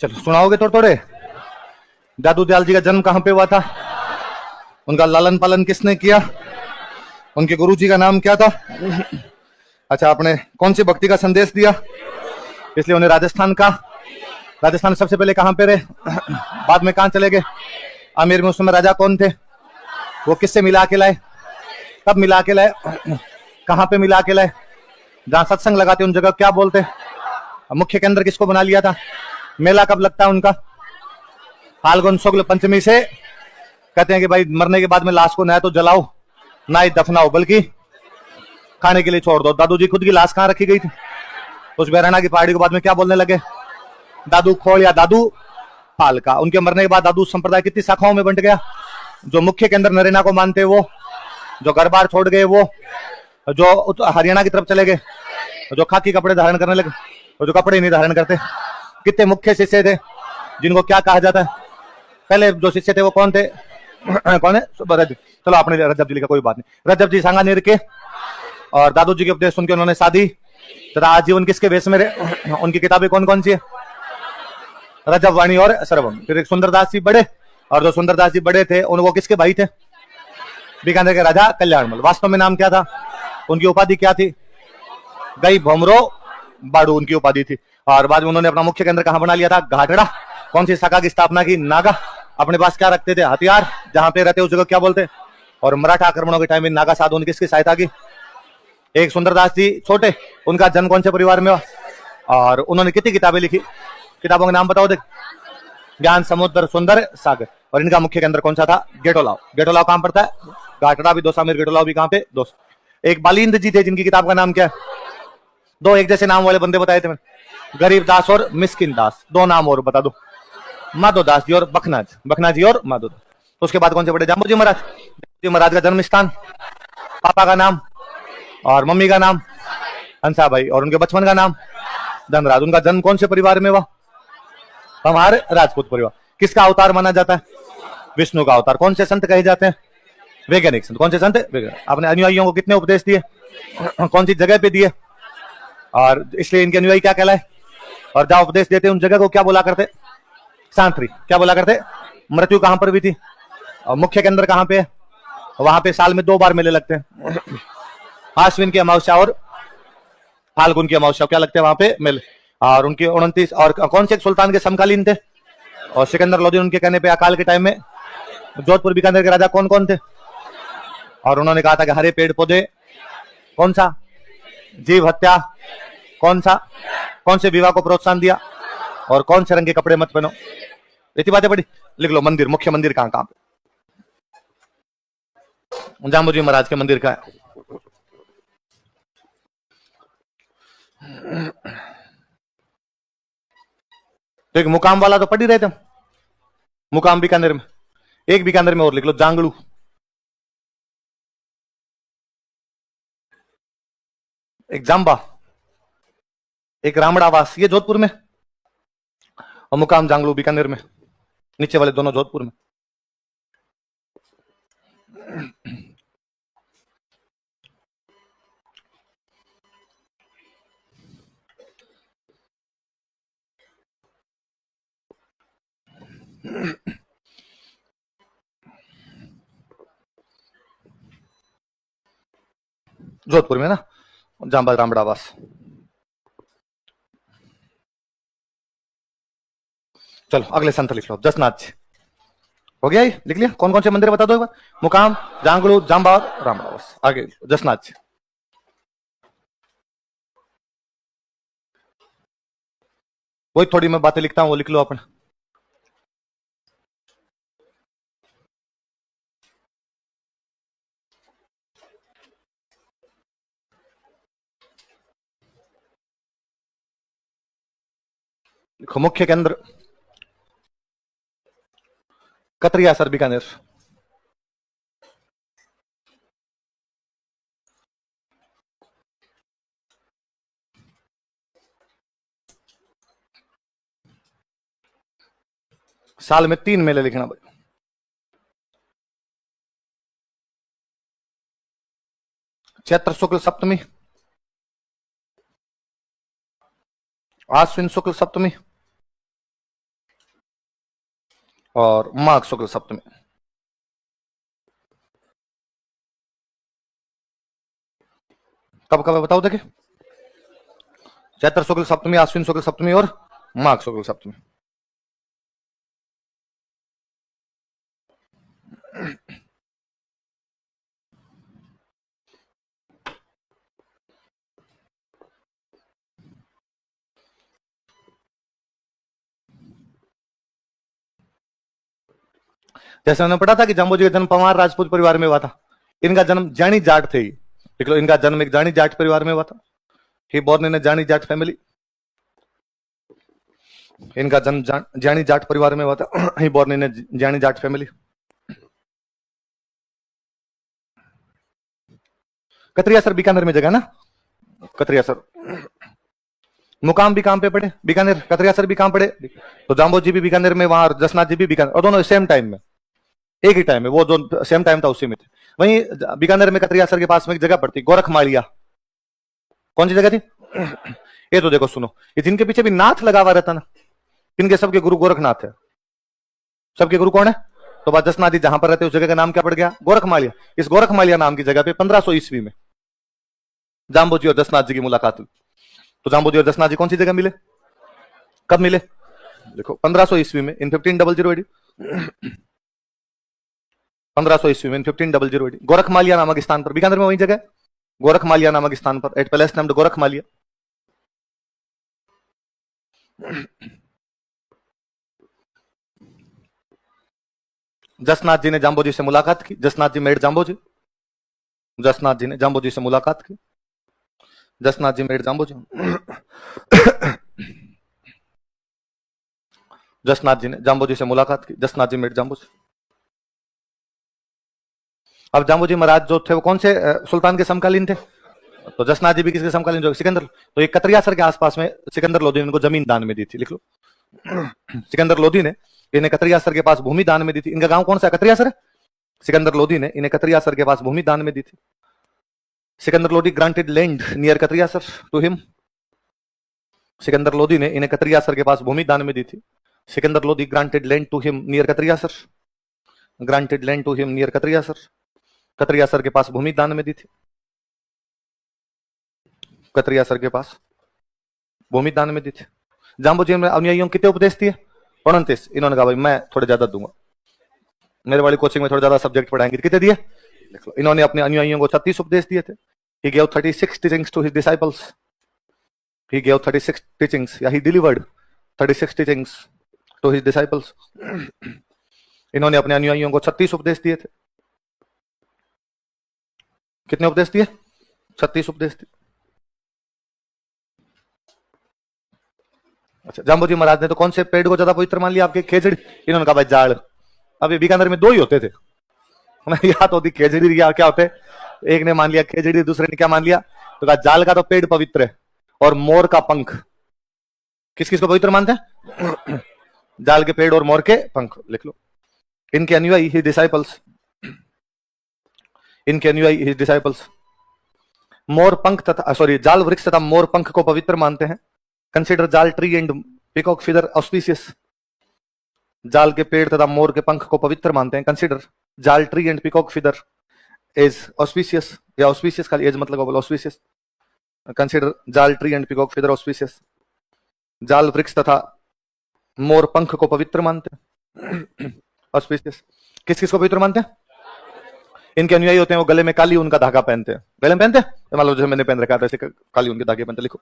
चलो सुनाओगे थोड़े थोड़े। दादू दयाल जी का जन्म कहाँ पे हुआ था, उनका लालन पालन किसने किया, उनके गुरु जी का नाम क्या था, अच्छा आपने कौन सी भक्ति का संदेश दिया इसलिए उन्हें राजस्थान का, राजस्थान सबसे पहले कहां पे रहे, बाद में कहां चले गए, आमेर में उस समय राजा कौन थे, वो किससे मिला के लाए, कब मिला के लाए, कहां पे मिला के लाए, जहां सत्संग लगाते उन जगह क्या बोलते, मुख्य केंद्र किसको बना लिया था, मेला कब लगता है उनका, फाल्गुन शुक्ल पंचमी से कहते हैं कि भाई मरने के बाद में लाश को ना तो जलाओ ना ही दफनाओ बल्कि खाने के लिए छोड़ दो। दादू जी खुद की लाश कहां रखी गई थी, उस बैराना की पहाड़ी के बाद में क्या बोलने लगे, दादू खोल या दादू पाल का। उनके मरने के बाद दादू संप्रदाय कितनी शाखाओं में बंट गया, जो मुख्य के अंदर नरेना को मानते वो, जो घर बार छोड़ गए वो, जो हरियाणा की तरफ चले गए, जो खाकी कपड़े धारण करने लगे और जो कपड़े नहीं धारण करते। कितने मुख्य शिष्य थे जिनको क्या कहा जाता है, पहले जो शिष्य थे वो कौन थे, कौन है, चलो आपने रजब जी लिखा कोई बात नहीं, रजब जी सांगानेर के, और दादू जी के उपदेश सुन के उन्होंने शादी तथा आजीवन किसके वेश में रहे, उनकी किताबें कौन कौन सी है, रजब वाणी और सरवम। फिर एक सुंदरदास जी बड़े, और जो सुंदरदास जी बड़े थे उनको किसके भाई थे, बीकानेर के राजा कल्याणमल। वास्तव में नाम क्या था, उनकी उपाधि क्या थी, गई भोमरो बाड़ू उनकी उपाधि थी। और बाद में उन्होंने अपना मुख्य केंद्र कहां बना लिया था, घाटड़ा। कौन सी शाखा की स्थापना की, नागा। अपने पास क्या रखते थे, हथियार, जहां पे रहते उस जगह क्या बोलते, और मराठा आक्रमणों के टाइम में नागा साधु ने किसकी सहायता की, एक सुंदरदास जी छोटे, उनका जन्म कौन से परिवार में हुआ, और उन्होंने कितनी किताबें लिखी, किताबों के नाम बताओ देख, ज्ञान समुद्र सुंदर सागर। और इनका मुख्य केंद्र कौन सा था, गेटोलाव। गेटोलाव कहां पड़ता है, घाटड़ा भी दोसा, गेटोलाव भी कहां पे, दोस्त। एक बालिंद जी थे जिनकी किताब का नाम क्या है, दो एक जैसे नाम वाले बंदे बताए थे मैंने, गरीब दास और मिस्किन दास, दो नाम और बता दो, माधो दास जी और बखना जी और माधो दास। तो उसके बाद कौन से बड़े, जाम्बू जी महाराज। जी महाराज का जन्म स्थान, पापा का नाम और मम्मी का नाम हंसा भाई, और उनके बचपन का नाम धनराज। उनका जन्म कौन से परिवार में हुआ, हमारे राजपूत परिवार। किसका अवतार माना जाता है, विष्णु का अवतार। कौन से संत कहे जाते हैं, वैज्ञानिक संत। कौन से संत, वैज्ञानिक। आपने अनुयायियों को कितने उपदेश दिए, कौन सी जगह पे दिए, और इसलिए इनके अनुयायी क्या कहलाए, और जहां उपदेश देते उन जगह को क्या बोला करते, सांत्री। क्या बोला करते, मृत्यु कहां पर भी थी, और मुख्य केंद्र कहां पे है, वहां पे साल में 2 बार मेले लगते हैं, आश्विन की अमावस्या और फाल्गुन की अमावस्या, क्या लगते हैं वहां पे मेले। और उनके 29, और कौन से सुल्तान के समकालीन थे, और सिकंदर लोधी उनके कहने पे अकाल के टाइम में जोधपुर बीकानेर के राजा कौन कौन थे, और उन्होंने कहा था कि हरे पेड़ पौधे, कौन सा, जीव हत्या, कौन सा, कौन से विवाह को प्रोत्साहन दिया, और कौन से रंग के कपड़े मत पहनो। इतनी बातें पढ़ी, लिख लो। मंदिर, मुख्य मंदिर कहां कहां पे, जाम्बू जी महाराज के मंदिर का है। तो एक मुकाम वाला तो पढ़ ही रहे थे, मुकाम बीकानेर में। एक बीकानेर में और लिख लो, जांगलू। एक जाम्बा, एक रामड़ावास, ये जोधपुर में, और मुकाम जांगलू बीकानेर में, नीचे वाले दोनों जोधपुर में। जोधपुर में ना, जाम्बा रामड़ावास। चलो अगले संत लिख लो, जसनाथ जी। हो गया, ये लिख लिया। कौन कौन से मंदिर बता दो एक बार, मुकाम, जांगलू, जाम्बा और रामड़ावास। आगे जसनाथ जी। वही थोड़ी मैं बातें लिखता हूं, वो लिख लो अपने। लिखो, मुख्य केंद्र कतरिया सर बीकानेर। साल में 3 मेले लिखना भाई। चैत्र शुक्ल सप्तमी, आश्विन शुक्ल सप्तमी, और माघ शुक्ल सप्तमी। कब कब है बताओ देखिए। चैत्र शुक्ल सप्तमी, आश्विन शुक्ल सप्तमी और माघ शुक्ल सप्तमी। जैसे मैंने पढ़ा था कि जाम्बोजी का जन्म पंवार राजपूत परिवार में हुआ था। इनका जन्म जानी जाट थे ही, देख लो, इनका जन्म एक जानी जाट परिवार में हुआ था। ही बोर्न इन जानी जाट फैमिली। इनका जन्म जानी जाट परिवार में हुआ था। ही बोर्न इन जानी जाट फैमिली। कतरिया सर बीकानेर में जगह ना, कतरिया सर। मुकाम भी कहां पे पड़े? बीकानेर। कतरिया सर भी कहां पड़े? तो जाम्बोजी भी बीकानेर में, वहां जसनाथ जी भी बीकानेर, और दोनों सेम टाइम में, एक ही टाइम में, वो जो सेम टाइम था उसी में थे। वहीं बीकानेर में कतरिया सर के पास में एक जगह पड़ती गोरखमालिया। कौन सी जगह थी? ये तो देखो सुनो, ये जिनके पीछे भी नाथ लगा हुआ रहता ना, इनके सबके गुरु गोरखनाथ है। सबके गुरु कौन है? तो बात जसनाथ जी जहां पर रहते उस जगह का नाम क्या पड़ गया? गोरखमालिया। इस गोरखमालिया नाम की जगह पे 1500 ईस्वी में जाम्बोजी और जसनाथ जी की मुलाकात हुई। तो जाम्बोजी और जसनाथ जी कौन सी जगह मिले? कब मिले? देखो 1500 ईस्वी में, इन 1500 AD। 1500 ईस्वी में, इन 1500 AD, गोरखमालिया नामक स्थान पर, बीकानेर में वही जगह गोरखमालिया नामक स्थान पर, eight palace named Gorakhmaliya. Jasnath ji ने जाम्बोजी से मुलाकात की। जसनाथ जी मेड जाम्बोजी। जसनाथ जी ने जाम्बोजी से मुलाकात की। जसनाथ जी मेड जाम्बोजी। जसनाथ जी ने जाम्बोजी से मुलाकात की। जसनाथ जी मेड जाम्बोजी। अब जाम्बोजी महाराज जो थे वो कौन से सुल्तान के समकालीन थे? तो जसनाथ जी भी किसके समकालीन? जो सिकंदर। तो एक कतरियासर के आसपास में सिकंदर लोधी ने इनको जमीन दान में दी थी, लिख लो। सिकंदर लोधी ने इन्हें कतरियासर के पास भूमि दान में दी थी। इनका गांव कौन सा है? कतरियासर। सिकंदर लोधी ने इन्हें कतरियासर के पास भूमि दान में दी थी। Sikandar Lodi granted land near Katariyasar to him. Sikandar Lodi ने इन्हें कतरियासर के पास भूमि दान में दी थी। Sikandar Lodi granted land to him near Katariyasar. Granted land to him near Katariyasar. Katariyasar के पास भूमि दान में दी थी। कतरियासर के पास भूमि दान में दी थी। जाम्बोजी ने अनुयायियों कितने उपदेश दिए? 29। इन्होंने कहा भाई मैं थोड़े ज्यादा दूंगा, मेरे वाली कोचिंग में थोड़े ज्यादा सब्जेक्ट पढ़ाएंगे। कितने दिए? इन्होंने अपने अनुयायियों को 36 उपदेश दिए थे। He gave 36 teachings to his disciples. He gave 36 teachings, या he delivered 36 teachings to his disciples. इन्होंने अपने अनुयायियों को 36 उपदेश दिए थे। कितने उपदेश दिए? 36 उपदेश दिए। अच्छा, जाम्बोजी महाराज ने तो कौन से पेड़ को ज्यादा पवित्र मान लिया? आपके खेजड़ी। इन्होंने कहा भाई जाड़। अब ये बीकानेर में दो ही होते थे, या तो होती खेजड़ी या क्या होते, एक ने मान लिया खेजड़ी, दूसरे ने क्या मान लिया? तो कहा जाल का तो पेड़ पवित्र है, और मोर का पंख। किस किस को पवित्र मानते हैं? जाल के पेड़ और मोर के पंख, लिख लो। इनके अनुयायी ही डिसाइपल्स, इनके अनुयायी ही डिसाइपल्स मोर पंख तथा जाल वृक्ष तथा मोर पंख को पवित्र मानते हैं। Consider jaal tree and peacock feather auspicious. जाल के पेड़ तथा मोर के पंख को पवित्र मानते हैं। Consider jaal tree and peacock feather as auspicious, या ऑस्पिशियस खाली एज मतलब auspicious. Consider jaal tree and peacock feather auspicious. जाल वृक्ष तथा मोर पंख को पवित्र मानते हैं। ऑस्पिशियस। किस किस को पवित्र मानते हैं? इनके अनुयायी होते हैं वो गले में काली ऊन का धागा पहनते हैं। गले में पहनते हैं, मान लो जैसे मैंने पहन रखा है, वैसे काली ऊन के धागे पहनते। लिखो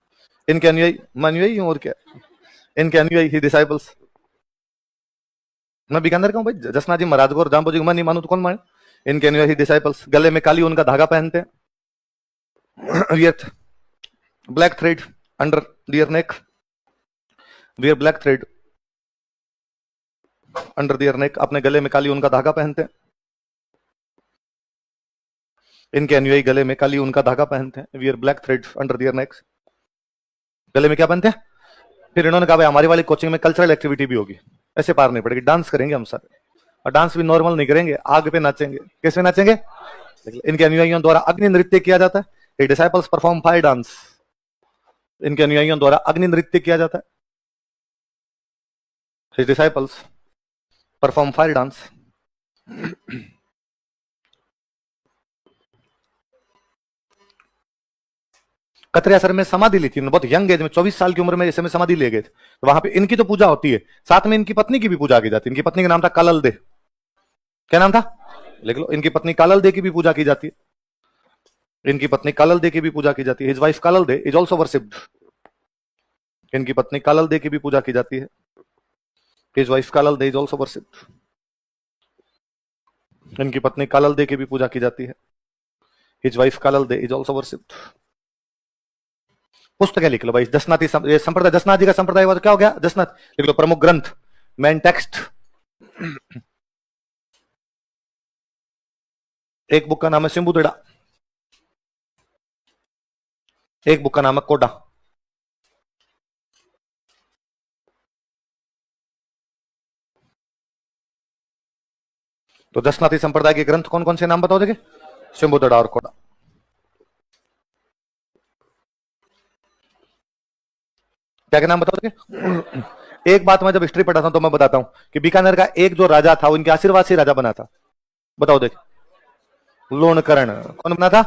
इनके अनुयायी, मैं अनुयायी हूं और क्या। इनके अनुयायी ही डिसाइपल्स। मैं बीकानेर का हूं भाई, जसनाथ जी महाराज को और जाम्बोजी को मैं नहीं मानू तो कौन माने? इनके अनुयायी डिसाइपल्स गले में काली ऊन का धागा पहनते हैं। वियर ब्लैक थ्रेड अंडर दियर नेक। वियर ब्लैक थ्रेड अंडर दियर नेक। अपने गले में काली ऊन का धागा पहनते हैं। इनके अनुयायी गले में काली ऊन का धागा पहनते हैं। वियर ब्लैक थ्रेड अंडर दियर नेक्स। गले में क्या पहनते हैं? फिर इन्होंने कहा भाई हमारी वाली कोचिंग में कल्चरल एक्टिविटी भी होगी, ऐसे पार नहीं पड़ेगी, डांस करेंगे हम सारे, और डांस भी नॉर्मल नहीं करेंगे, आग पे नाचेंगे। कैसे नाचेंगे? इनके अनुयायियों द्वारा अग्नि नृत्य किया जाता है। Disciples perform fire dance. इनके अनुयायियों द्वारा अग्नि नृत्य किया जाता है। Disciples perform fire dance. Katariyasar में समाधि ली थी, बहुत यंग एज में, 24 साल की उम्र में ऐसे में समाधि ले गए थे। तो वहां पे इनकी तो पूजा होती है, साथ में इनकी पत्नी की भी पूजा की जाती है। इनकी पत्नी का नाम था कालल दे। क्या नाम था? लिख लो। इनकी पत्नी कालल दे की भी पूजा की जाती है। इनकी पत्नी कालल दे की भी पूजा की जाती है। His wife Kalal they is also worshipped. इनकी पत्नी कालल दे की भी पूजा की जाती है। His wife Kalal they is also worshipped. इनकी पत्नी कालल दे की भी पूजा की जाती है। His wife Kalal they is also worshipped. पुस्तक लिख लो भाई, दसनाथी संप्रदाय, दसनाथ जी का संप्रदाय हुआ तो क्या हो गया? दसनाथ। लिख लो प्रमुख ग्रंथ, मेन टेक्स्ट। एक बुक का नाम है सिंबुदड़ा, एक बुक का नाम है कोडा। तो दसनाथी संप्रदाय के ग्रंथ कौन कौन से नाम बताओ देखिए? सिंबुदड़ा और कोडा। क्या क्या नाम बताओ देखिए? एक बात मैं जब हिस्ट्री पढ़ाता हूं तो मैं बताता हूं कि बीकानेर का एक जो राजा था, उनके आशीर्वाद से राजा बना था। बताओ देखिए? लूणकरण। कौन बना था?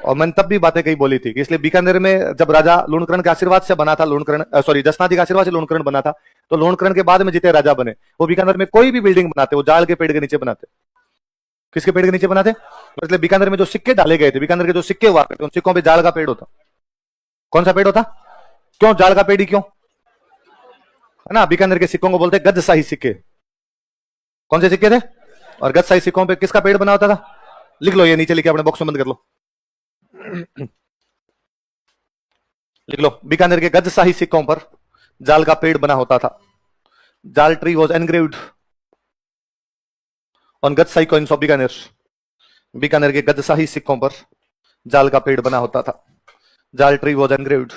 और मैंने तब भी बातें कही बोली थी कि इसलिए बीकानेर में जब राजा लूणकरण के आशीर्वाद से बना था, लूणकरण सॉरी दसनाथी के आशीर्वाद से लूणकरण बना था, तो लूणकरण के बाद में जितने राजा बने, वो बीकानेर में कोई भी बिल्डिंग बनाते वो जाल के पेड़ के नीचे बनाते। किसके पेड़ के नीचे बनाते? तो इसलिए बीकानेर में जो सिक्के डाले गए थे, बीकानेर के जो सिक्के हुआ करते, उन सिक्कों पे जाल का पेड़ होता। कौन सा पेड़ होता? क्यों जाल का पेड़ ही क्यों? है ना, बीकानेर के सिक्कों को बोलते गजशाही सिक्के। कौन से सिक्के थे? और गजशाही सिक्कों पे किसका पेड़ बना होता था? लिख लो, ये नीचे लिखे अपने बॉक्स में बंद कर लो। लिख लो, बीकानेर के गजशाही सिक्कों पर जाल का पेड़ बना होता था। Jal tree was engraved on Gajshahi coins of Bikaner. Bikaner के गजशाही सिक्कों पर जाल का पेड़ बना होता था। Jal tree was engraved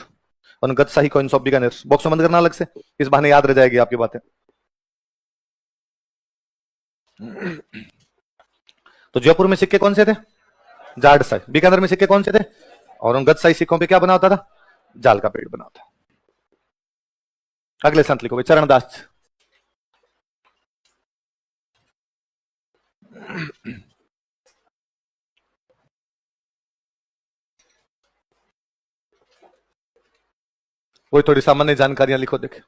on Gajshahi coins of Bikaner. Box में बंद करना अलग से, इस बहाने याद रह जाएगी आपकी बातें। तो जयपुर में सिक्के कौन से थे? जाड़शाही। बीकानेर में सिक्के कौन से थे? और उन गजशाही सिक्कों पे क्या बना होता था? जाल का पेड़ बना होता। अगले संत लिखो, चरणदास। वही थोड़ी सामान्य जानकारियां लिखो देखे।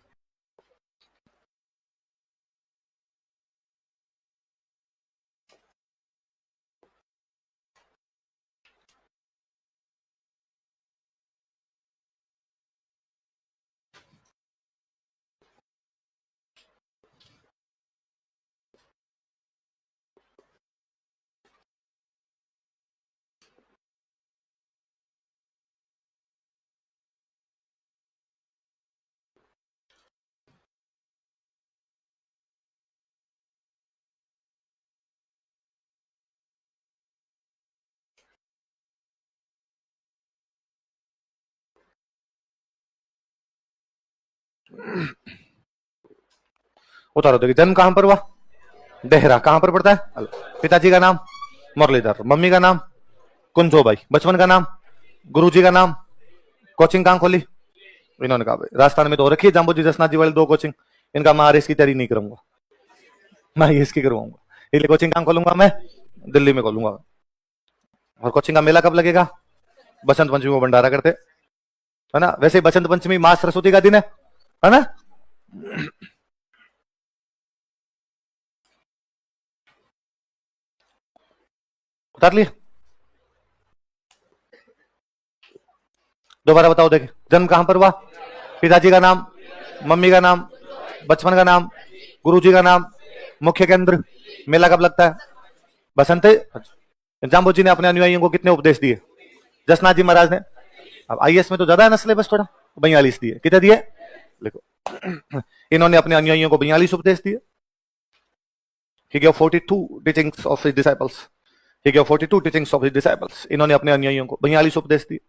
उतारो देखिए, जन्म कहां पर हुआ? देहरा। कहां पर पड़ता है? पिताजी का नाम मुरलीधर, मम्मी का नाम कुंजो भाई, बचपन का नाम, गुरुजी का नाम। कोचिंग कहां खोली? इन्होंने कहा राजस्थान में तो रखी है जाम्बोजी जसनाथ जी वाले 2 कोचिंग। इनका मैं आरएस की तैयारी नहीं करूंगा, मैं इसकी करवाऊंगा। इसलिए कोचिंग कहां खोलूंगा? मैं दिल्ली में खोलूंगा। और कोचिंग का मेला कब लगेगा? बसंत पंचमी को भंडारा करते, है ना। वैसे बसंत पंचमी मां सरस्वती का दिन है ना। उतार लिए? दोबारा बताओ देखे, जन्म कहां पर हुआ? पिताजी का नाम, मम्मी का नाम, बचपन का नाम, गुरुजी का नाम, मुख्य केंद्र, मेला कब लगता है? बसंत। जाम्बोजी ने अपने अनुयायियों को कितने उपदेश दिए? जसनाथ जी महाराज ने। अब आईएएस में तो ज्यादा है ना सिलेबस थोड़ा, 42 दिए। कितने दिए? देखो, इन्होंने अपने अनुयायियों को 42 उपदेश दिए। He gave 42 teachings of his disciples. He gave 42 teachings of his disciples. इन्होंने अपने अनुयायियों को 42 उपदेश दिए।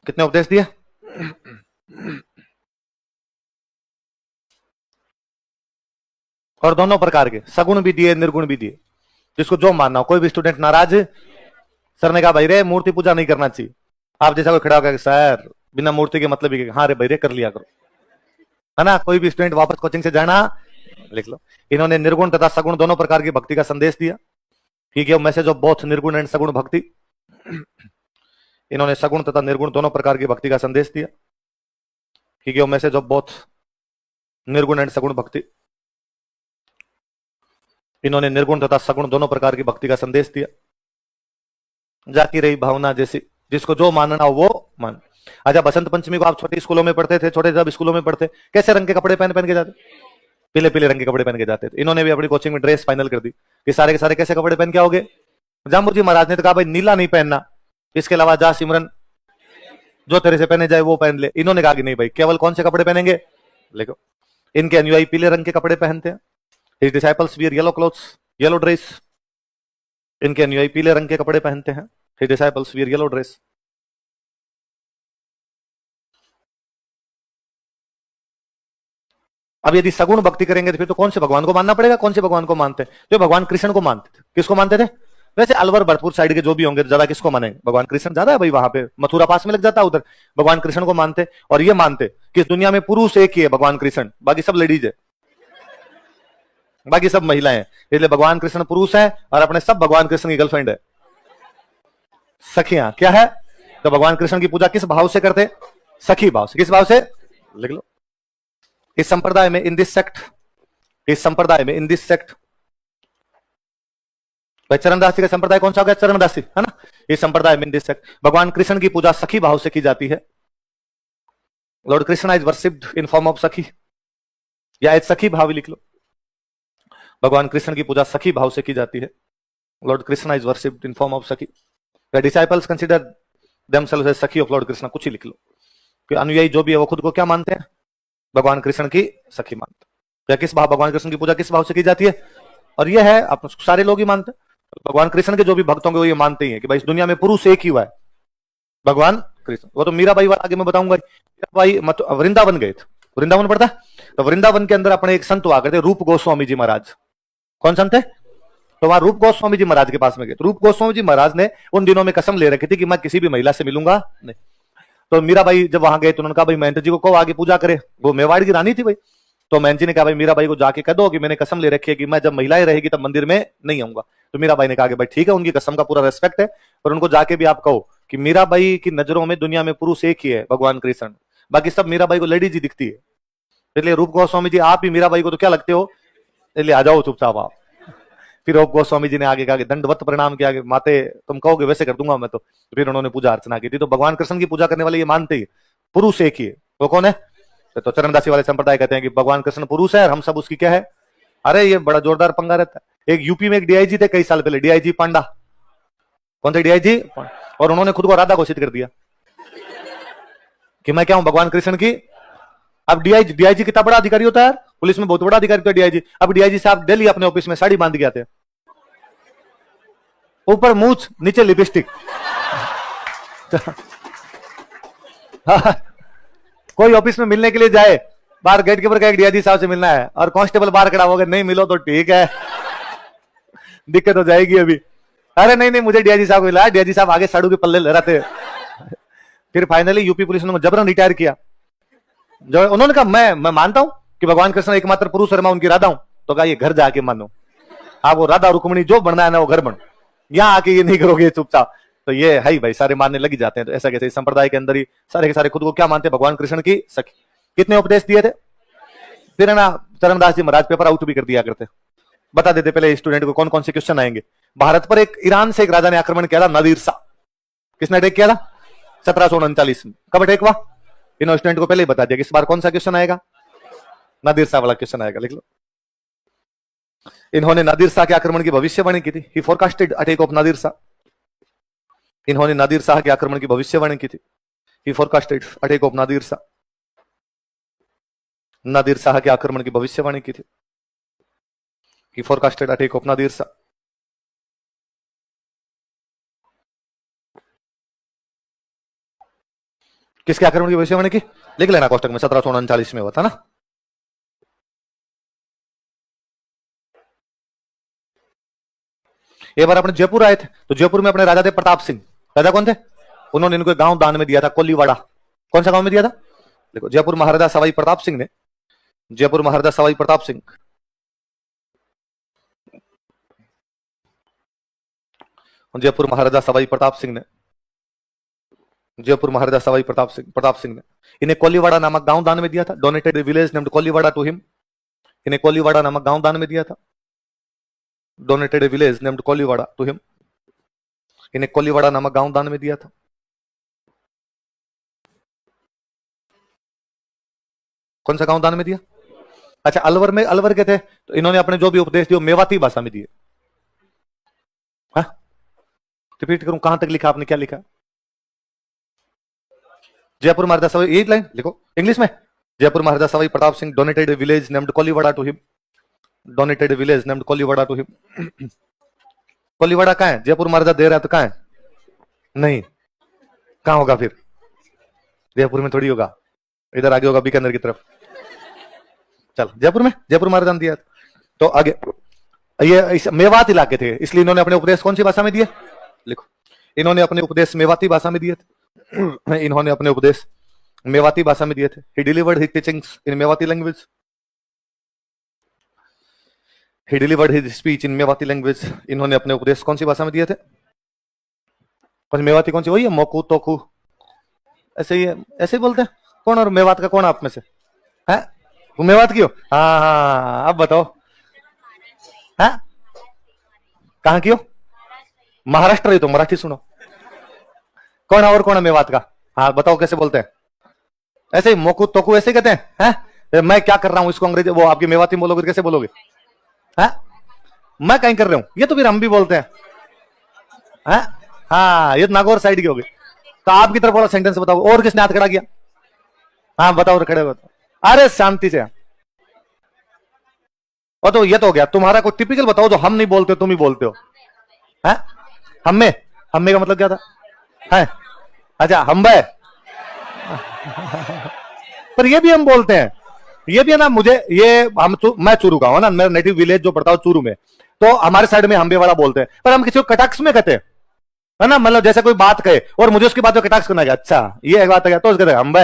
कितने उपदेश दिए? और दोनों प्रकार के, सगुण भी दिए, निर्गुण भी दिए, जिसको जो मानना हो। कोई भी स्टूडेंट नाराज, सर ने कहा भाई रे मूर्ति पूजा नहीं करना चाहिए। आप जैसा कोई खड़ा होकर सर बिना मूर्ति के मतलब ही, हाँ रे भाई रे कर लिया करो, है ना। कोई भी स्टूडेंट वापस कोचिंग से जाना, लिख लो। इन्होंने निर्गुण तथा सगुण दोनों प्रकार की भक्ति का संदेश दिया। ही गिव मैसेज ऑफ बोथ निर्गुण एंड सगुण भक्ति। इन्होंने सगुण तथा निर्गुण दोनों प्रकार की भक्ति का संदेश दिया। ही गिव मैसेज ऑफ बोथ निर्गुण एंड सगुण भक्ति। इन्होंने निर्गुण तथा सगुण दोनों प्रकार की भक्ति का संदेश दिया। जाती रही भावना जैसी, जिसको जो मानना हो वो मान। अच्छा, बसंत पंचमी को आप छोटे स्कूलों में पढ़ते थे, छोटे जब स्कूलों में पढ़ते, कैसे रंग के कपड़े पहन पहन के जाते? पीले पीले रंग के कपड़े पहन के जाते थे। इन्होंने भी अपनी कोचिंग में ड्रेस फाइनल कर दी कि सारे के सारे कैसे कपड़े पहन के आओगे। जाम्बू जी महाराज ने तो कहा भाई नीला नहीं पहनना, इसके अलावा जा सिमरन जो तेरे से पहने जाए वो पहन ले। इन्होंने कहा कि नहीं भाई, केवल कौन से कपड़े पहनेंगे? देखो, इनके अनुयायी पीले रंग के कपड़े पहनते हैं। His disciples wear yellow clothes, yellow dress. इनके अनुयायी पीले रंग के कपड़े पहनते हैं। His disciples wear yellow dress. अब यदि सगुण भक्ति करेंगे तो फिर तो कौन से भगवान को मानना पड़ेगा? कौन से भगवान को मानते हैं? तो भगवान कृष्ण को मानते थे। किसको मानते थे? वैसे अलवर भरतपुर साइड के जो भी होंगे ज्यादा किसको मानेंगे? भगवान कृष्ण ज्यादा है भाई, वहां पे मथुरा पास में लग जाता है उधर। भगवान कृष्ण को मानते और ये मानते कि इस दुनिया में पुरुष एक ही है, भगवान कृष्ण, बाकी सब लेडीज है, बाकी सब महिलाएं हैं। इसलिए भगवान कृष्ण पुरुष है और अपने सब भगवान कृष्ण की गर्लफ्रेंड है, सखियां। क्या है? तो भगवान कृष्ण की पूजा किस भाव से करते? सखी भाव से। किस भाव से? लिख लो। इस संप्रदाय में, इन दिस सेक्ट, इस संप्रदाय में, इन दिस सेक्ट, भाई चरणदास जी का संप्रदाय कौन सा हो गया? चरणदास जी, है ना। इस संप्रदाय में, इन दिस सेक्ट, भगवान कृष्ण की पूजा सखी भाव से की जाती है। Lord Krishna is worshipped in form of सखी, या एज सखी भाव लिख लो। भगवान कृष्ण की पूजा सखी भाव से की जाती है। Lord Krishna is worshipped in form of sakhi. The disciples consider themselves as sakhi of lord Krishna. कुछ ही लिख लो कि अनुयायी जो भी है वो खुद को क्या मानते हैं? भगवान कृष्ण की सखी मानते हैं। किस भाव? भगवान कृष्ण की पूजा किस भाव से की जाती है? और ये है आप सारे लोग ही मानते हैं। भगवान कृष्ण के जो भी भक्त होंगे वो ये मानते ही है कि भाई इस दुनिया में पुरुष एक ही हुआ है, भगवान कृष्ण। वो तो मीराबाई वाला आगे मैं बताऊंगा। मीराबाई वृंदावन गए थे, वृंदावन पड़ता है, तो वृंदावन के अंदर अपने एक संत हुआ करते, रूप गोस्वामी जी महाराज। कौन संत है? तो वहां रूप गोस्वामी जी महाराज के पास में गए। तो रूप गोस्वामी जी महाराज ने उन दिनों में कसम ले रखी थी कि मैं किसी भी महिला से मिलूंगा नहीं। तो मीराबाई जब वहां गए तो उन्होंने कहा भाई महंत जी को कहो आगे पूजा करे। वो मेवाड़ की रानी थी भाई। तो महंत जी ने कहा भाई मीराबाई को जाके कह दो कि मैंने कसम ले रखी है कि मैं जब महिलाएं रहेगी तब मंदिर में नहीं आऊंगा। तो मीराबाई ने कहा कि भाई ठीक है, उनकी कसम का पूरा रेस्पेक्ट है, पर उनको जाके भी आप कहो कि मीराबाई की नजरों में दुनिया में पुरुष एक ही है, भगवान कृष्ण, बाकी सब मीराबाई को लेडीज ही दिखती है। इसलिए रूप गोस्वामी जी आप ही मीराबाई को तो क्या लगते हो, इसलिए आ जाओ चुपचाप आप। फिर रूप गोस्वामी जी ने आगे कहा कि दंडवत प्रणाम किया कि माते तुम कहोगे वैसे कर दूंगा मैं। तो फिर उन्होंने पूजा अर्चना की थी। तो भगवान कृष्ण की पूजा करने वाले ये मानते ही पुरुष एक ही है। वो कौन है? तो चरणदासी वाले संप्रदाय कहते हैं कि भगवान कृष्ण पुरुष है और हम सब उसकी क्या है। अरे ये बड़ा जोरदार पंगा रहता है। एक यूपी में एक डीआईजी थे कई साल पहले, डीआईजी पांडा। कौन थे? डीआईजी। और उन्होंने खुद को राधा घोषित कर दिया कि मैं क्या हूं? भगवान कृष्ण की। अब डीआईजी कितना बड़ा अधिकारी होता है, पुलिस में बहुत बड़ा अधिकारी होता है डीआईजी। अब डीआईजी साहब डेली अपने ऑफिस में साड़ी बांध के आते हैं, ऊपर मूछ नीचे लिपस्टिक। कोई ऑफिस में मिलने के लिए जाए, बाहर गेट के ऊपर कहे डीआईजी साहब से मिलना है, और कांस्टेबल बाहर खड़ा होगा, नहीं मिलो तो ठीक है, दिक्कत हो जाएगी अभी। अरे नहीं नहीं मुझे डीआईजी साहब को मिला। डीआईजी साहब आगे साड़ू के पल्ले लहराते। फिर फाइनली यूपी पुलिस ने जबरन रिटायर किया। जो उन्होंने कहा मैं मानता हूं कि भगवान कृष्ण एकमात्र पुरुष और मैं उनकी राधा हूं। तो कहा ये घर जाके मानो, आप वो राधा रुक्मणी जो बनना है ना वो घर बन, यहां आके ये नहीं करोगे चुपचाप। तो ये है ही भाई, सारे मानने लगी जाते हैं। तो ऐसा कैसे इस संप्रदाय के अंदर ही सारे के सारे खुद को क्या मानते हैं? भगवान कृष्ण की सखी। कितने उपदेश दिए थे? फिर है ना चरणदास जी महाराज पेपर आउट भी कर दिया करते, बता देते पहले स्टूडेंट को कौन कौन से क्वेश्चन आएंगे। भारत पर एक ईरान से एक राजा ने आक्रमण किया था, नादिर शाह। किसने अटैक किया था? 1739 में। कब अटैक हुआ? इन स्टूडेंट को पहले ही बता दिया कि इस बार कौन सा क्वेश्चन आएगा? नादिर शाह वाला क्वेश्चन आएगा, लिख लो। इन्होंने नादिर शाह के आक्रमण की भविष्यवाणी की थी। He forecasted attack of Nadir Shah. इन्होंने नादिर शाह के आक्रमण की भविष्यवाणी की थी। He forecasted attack of Nadir Shah. Nadir Shah के आक्रमण की भविष्यवाणी की थी। He forecasted attack of Nadir Shah. किसके आक्रमण की भविष्यवाणी की? लिख लेना कोष्टक में, 1739 में हुआ था ना। एक बार अपने जयपुर आए थे, तो जयपुर में अपने राजा थे प्रताप सिंह। राजा कौन थे? उन्होंने इनको गांव दान में दिया था, कोलीवाड़ा। कौन सा गांव में दिया था? देखो, जयपुर महाराजा सवाई प्रताप सिंह ने, जयपुर महाराजा सवाई प्रताप सिंह जयपुर महाराजा सवाई प्रताप सिंह ने, जयपुर महाराजा सवाई प्रताप सिंह ने इन्हें कोलीवाड़ा नामक गांव दान में दिया था। Donated village named Koliwada to him. इन्हें कोलीवाड़ा नामक गांव दान में दिया था। Donated village named Koliwada to him. इन्हें कोलीवाड़ा नामक गांव दान में दिया था। कौन सा गांव दान में दिया? अच्छा, अलवर में, अलवर के थे तो इन्होंने अपने जो भी उपदेश दिए मेवाती भाषा में दिए। रिपीट करूं, कहां तक लिखा आपने, क्या लिखा? जयपुर महाराजा सवाई, यही लाइन लिखो इंग्लिश में। Jaipur Maharaja Sawai Pratap Singh donated village named Koliwada to him. Donated village named Koliwada to him. Koliwada कहां है? जयपुर महाराजा दे रहा है तो कहां है? नहीं, कहां होगा फिर? जयपुर में थोड़ी होगा, इधर आगे होगा बीकानेर की तरफ। चलो, जयपुर में, जयपुर महाराजा ने दिया। तो आगे ये इस मेवात इलाके थे, इसलिए इन्होंने अपने उपदेश कौन सी भाषा में दिए? लिखो, इन्होंने अपने उपदेश मेवाती भाषा में दिए थे। इन्होंने अपने उपदेश मेवाती भाषा में दिए थे। He delivered his teachings in Mewati language. He delivered his speech in Mewati language. इन्होंने अपने उपदेश कौन सी भाषा में दिए थे? कौन मेवाती, कौन सी? वही है, मोकू तोकू, ऐसे ही, ऐसे ही बोलते हैं। कौन और मेवात का कौन आप में से है? वो मेवात की हो? हाँ हाँ, अब बताओ, है कहां की हो? महाराष्ट्र ही तो, मराठी सुनो। कौन और कौन है मेवात का? हाँ बताओ कैसे बोलते हैं? ऐसे ही मोकू तोकू ऐसे कहते हैं? मैं क्या कर रहा हूं इसको अंग्रेजी, वो आपकी मेवाती बोलोगे कैसे बोलोगे? है मैं कहीं कर रहा हूं, ये तो फिर हम भी बोलते हैं। हाँ, ये तो नागौर साइड की होगी। तो आपकी तरफ वाला सेंटेंस बताओ, और किसने हाथ खड़ा किया? हाँ बताओ, खड़े बताओ। अरे शांति से। और तो ये तो हो गया तुम्हारा, कोई टिपिकल बताओ जो हम नहीं बोलते तुम ही बोलते हो। है हम्मे, हम्मे का मतलब क्या था? है अच्छा, हम्बे। पर ये भी हम बोलते हैं, ये भी है ना। मुझे ये मैं चूरू का हूं ना, मेरा नेटिव विलेज जो पड़ता है चूरू में, तो हमारे साइड में हम्बे वाला बोलते हैं। पर हम किसी को कटाक्ष में कहते हैं, है ना। मतलब जैसे कोई बात कहे और मुझे उसकी बात को कटाक्ष करना, अच्छा ये एक बात है तो उसके हम्बे,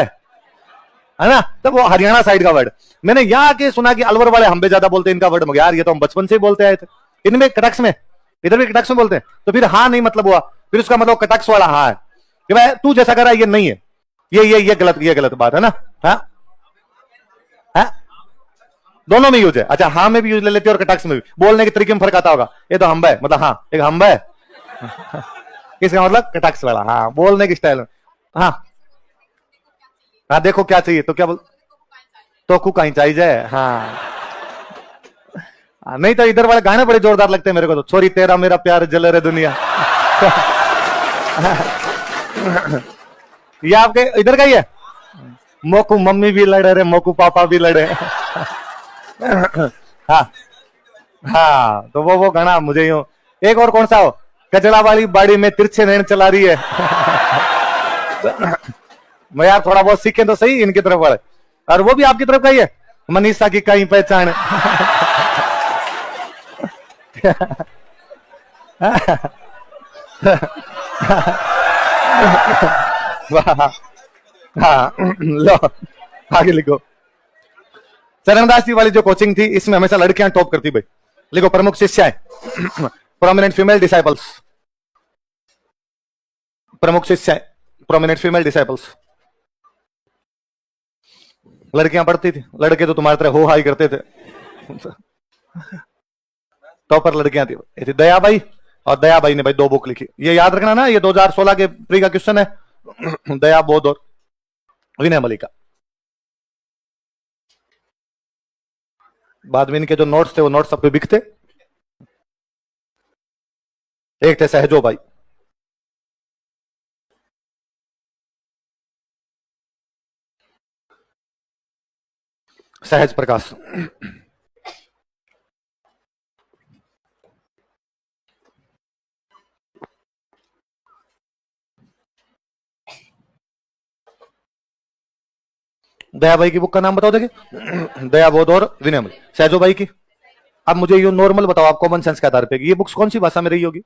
है ना। तो वो हरियाणा साइड का वर्ड। मैंने यहाँ आके सुना कि अलवर वाले हम्बे ज्यादा बोलते हैं, इनका वर्ड यार ये तो हम बचपन से ही बोलते आए थे। इनमें कटाक्ष में, इधर भी कटाक्ष में बोलते हैं। तो फिर हाँ नहीं मतलब हुआ, फिर उसका मतलब कटाक्ष वाला हाँ है कि भाई तू जैसा कर रहा है ये नहीं है, ये गलत बात है ना। हाँ दोनों में यूज है। अच्छा, हाँ में भी यूज ले लेते हैं और कटाक्ष में भी। बोलने के तरीके में फर्क आता होगा। ये तो हम्बा है मतलब हाँ, एक हम्बा है इसका मतलब कटाक्ष वाला। हाँ, बोलने की स्टाइल। हाँ हाँ, देखो क्या चाहिए तो क्या बोल, तो कु कहीं चाहिए। हाँ नहीं तो इधर वाले गाने बड़े जोरदार लगते हैं मेरे को तो, छोरी तेरा मेरा प्यार जल रे दुनिया। ये आपके इधर का ही है। मोकू मम्मी भी लड़े रे, मोकू पापा भी लड़े। हाँ हाँ, तो वो गाना मुझे यूं। एक और कौन सा हो, कचड़ा वाली बाड़ी में तिरछे नैन चला रही है। मैं यार थोड़ा बहुत सीखे तो सही इनकी तरफ वाले, और वो भी आपकी तरफ का ही है, मनीषा की कहीं पहचान। हाँ लो आगे लिखो। चरणदास जी वाली जो कोचिंग थी इसमें हमेशा लड़कियां टॉप करती भाई। लिखो, प्रमुख शिष्याएं, प्रोमिनेंट फीमेल डिसाइपल्स। प्रमुख शिष्याएं, प्रोमिनेंट फीमेल डिसाइपल्स। लड़कियां पढ़ती थी, लड़के तो तुम्हारी तरह हो हाई करते थे। टॉपर लड़कियां थी दयाबाई, और दयाबाई ने भाई 2 बुक लिखी। ये याद रखना ना, ये 2016 के प्री का क्वेश्चन है। दया बोध और विनय मलिका। बाद में इनके जो नोट्स थे वो नोट्स सब पे बिकते। एक थे सहजो भाई, सहज प्रकाश। दया भाई की बुक का नाम बताओ देखिए। दया बोध और विनय मलिका। सहजो भाई की, अब मुझे ये नॉर्मल बताओ आप कॉमन सेंस के आधार पे, ये बुक्स कौन सी भाषा में रही होगी?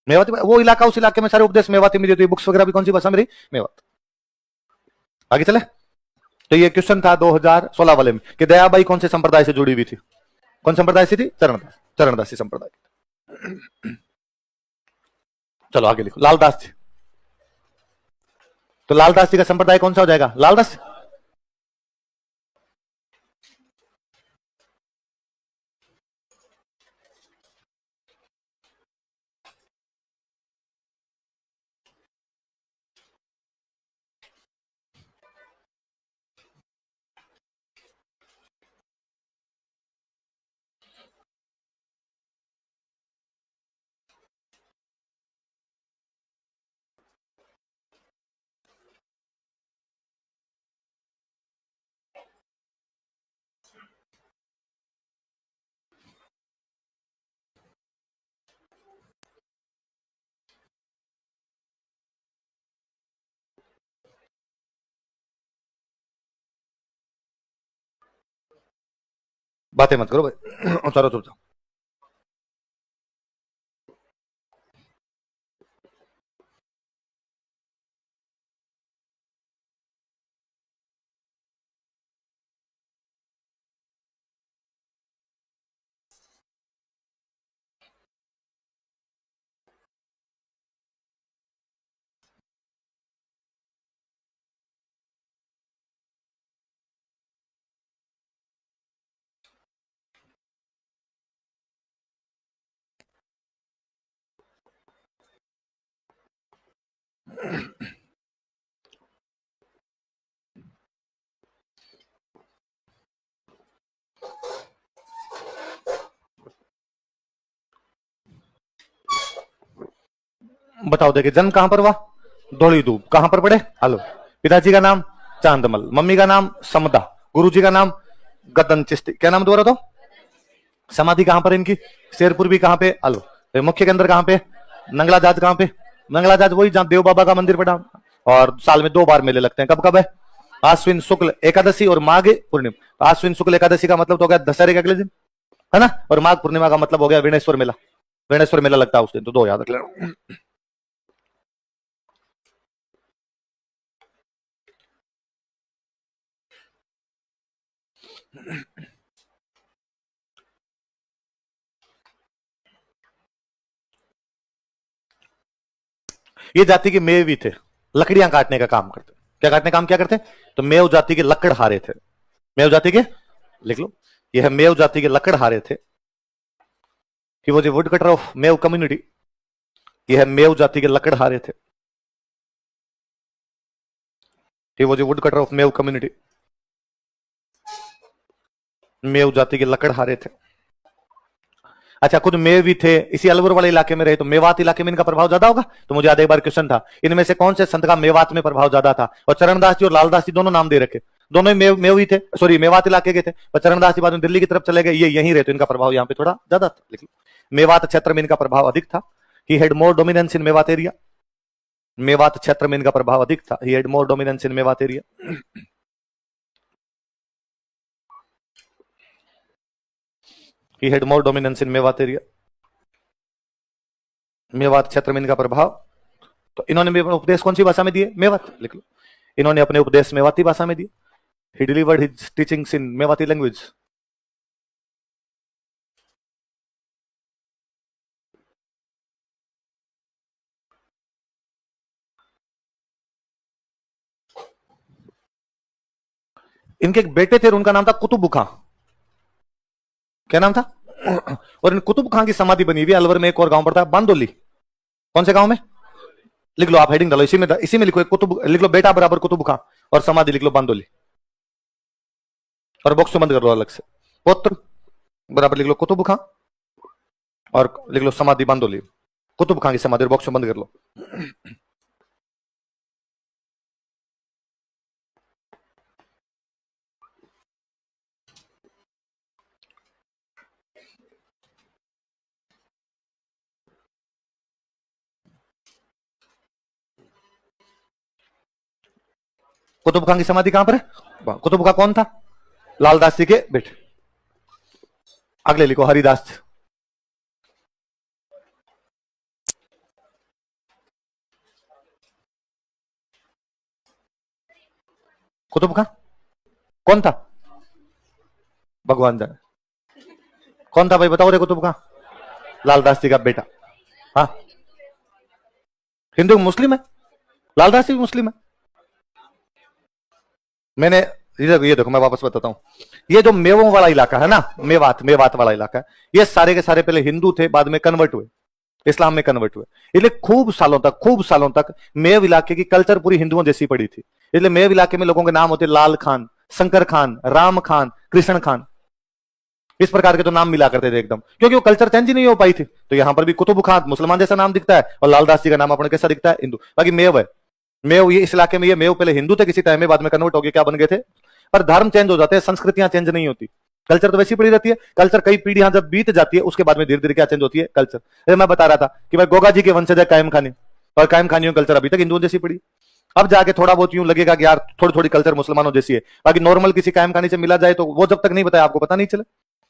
मेवाती। वो इलाका, उस इलाके में सारे उपदेश मेवाती में, तो बुक्स वगैरह भी कौन सी भाषा में रही? मेवात। आगे चले। तो ये क्वेश्चन था 2016 वाले में कि दयाबाई कौन से संप्रदाय से जुड़ी हुई थी? कौन संप्रदाय से थी? चरणदासी संप्रदाय। चलो आगे लिखो, लालदास जी। तो लालदास जी का संप्रदाय कौन सा हो जाएगा? लालदास। बातें मत करो भाई, उतारो चुपचाप। बताओ, देखिए जन्म कहां पर हुआ? धौली दूब। कहां पर पड़े? आलो। पिताजी का नाम चांदमल, मम्मी का नाम समदा, गुरुजी का नाम गदन चिश्ती। क्या नाम दोबारा तो? समाधि कहां पर इनकी? शेरपुर भी कहां पे? आलो। फिर मुख्य केंद्र कहां पे? नंगला जाज। कहां पे? नंगला जाज वही जहां देव बाबा का मंदिर पड़ा। और साल में 2 बार मेले लगते हैं। कब कब है? आश्विन शुक्ल एकादशी और माघ पूर्णिमा। आश्विन शुक्ल एकादशी का मतलब तो हो गया दशहरे के अगले दिन, है ना। और माघ पूर्णिमा का मतलब हो गया विनेश्वर मेला। विनेश्वर मेला लगता है उस दिन, तो 2 याद रख लेना। ये जाति के मेव भी थे, लकड़ियां काटने का काम करते। क्या काटने काम क्या करते? तो मेव जाति के लकड़हारे थे। मेव जाति के, लिख लो, यह मेव जाति के लकड़हारे थे। He was a wood cutter of Meo community. यह मेव जाति के लकड़हारे थे। He was a wood cutter of Meo community. Meo जाति के लकड़हारे थे। अच्छा, खुद मेव भी थे, इसी अलवर वाले इलाके में रहे, तो मेवात इलाके में इनका प्रभाव ज्यादा होगा। तो मुझे याद एक बार क्वेश्चन था, इनमें से कौन से संत का मेवात में प्रभाव ज्यादा था? और चरणदास जी और लालदास जी दोनों नाम दे रखे, दोनों ही मेव ही थे, सॉरी मेवात इलाके के थे। पर चरणदास जी बाद में दिल्ली की तरफ चले गए, ये यहीं रहे, तो इनका प्रभाव यहाँ पे थोड़ा ज्यादा था। लिख लो, मेवात क्षेत्र में इनका प्रभाव अधिक था। He had more dominance in Mewat area. Mewat क्षेत्र में इनका प्रभाव अधिक था। He had more dominance in Mewat area. He had more dominance in Mewat area. Mewat क्षेत्र में इनका प्रभाव। तो इन्होंने उपदेश कौन सी भाषा में दिए? मेवात। लिख लो, इन्होंने अपने उपदेश मेवाती भाषा में दिए। He delivered his teachings in Mewati language. इनके एक बेटे थे, उनका नाम था कुतुब खां। क्या नाम था? और इन कुतुब खां की समाधि बनी हुई अलवर में, एक और गांव पड़ता है बांदोली। कौन से गांव में? लिख लो, आप हेडिंग डालो, इसी में लिखो, एक कुतुब लिख लो, बेटा बराबर कुतुब खां, और समाधि लिख लो बांदोली, और बॉक्स बंद कर लो अलग से। पुत्र बराबर लिख लो कुतुब खां, और लिख लो समाधि बांदोली। कुतुब खां की समाधि, बॉक्स बंद कर लो। कुतुब खां की समाधि कहां पर है? कुतुब खां कौन था? लालदास जी के बेटे। अगले लिखो हरिदास। कुतुब खां कौन था? भगवान जाने कौन था भाई, बताओ रे। कुतुब खां लालदास जी का बेटा। हाँ, हिंदू मुस्लिम है, लालदास जी भी मुस्लिम है। मैंने ये देखो मैं वापस बताता हूं, ये जो मेवों वाला इलाका है ना, मेवात वाला इलाका है, ये सारे के सारे पहले हिंदू थे, बाद में कन्वर्ट हुए, इस्लाम में कन्वर्ट हुए। इसलिए खूब सालों तक मेव इलाके की कल्चर पूरी हिंदुओं जैसी पड़ी थी। इसलिए मेव इलाके में लोगों के नाम होते लाल खान, शंकर खान, राम खान, कृष्ण खान, इस प्रकार के तो नाम मिला करते थे एकदम, क्योंकि वो कल्चर चेंज नहीं हो पाई थी। तो यहां पर भी कुतुब खान मुसलमान जैसा नाम दिखता है, और लालदास जी का नाम अपने कैसा दिखता है, हिंदू। बाकी मेव है, मेव ये इस इलाके में, ये मेव पहले हिंदू थे किसी टाइम में, बाद में कन्वर्ट हो गए, क्या बन गए थे, पर धर्म चेंज हो जाते हैं, संस्कृतियां चेंज नहीं होती, कल्चर तो वैसी पड़ी रहती है। कल्चर कई पीढ़ियां जब बीत जाती है, उसके बाद में धीरे धीरे क्या चेंज होती है, कल्चर। मैं बता रहा था कि भाई गोगा जी के वंशज है कायम खानी, और कायम खानियों कल्चर अभी तक हिंदुओं जैसी पड़ी। अब जाके थोड़ा बहुत यूं लगेगा कि यार थोड़ी थोड़ी कल्चर मुसलमानों जैसी है, बाकी नॉर्मल किसी कायम खानी से मिला जाए तो वो जब तक नहीं बताया आपको पता नहीं चले।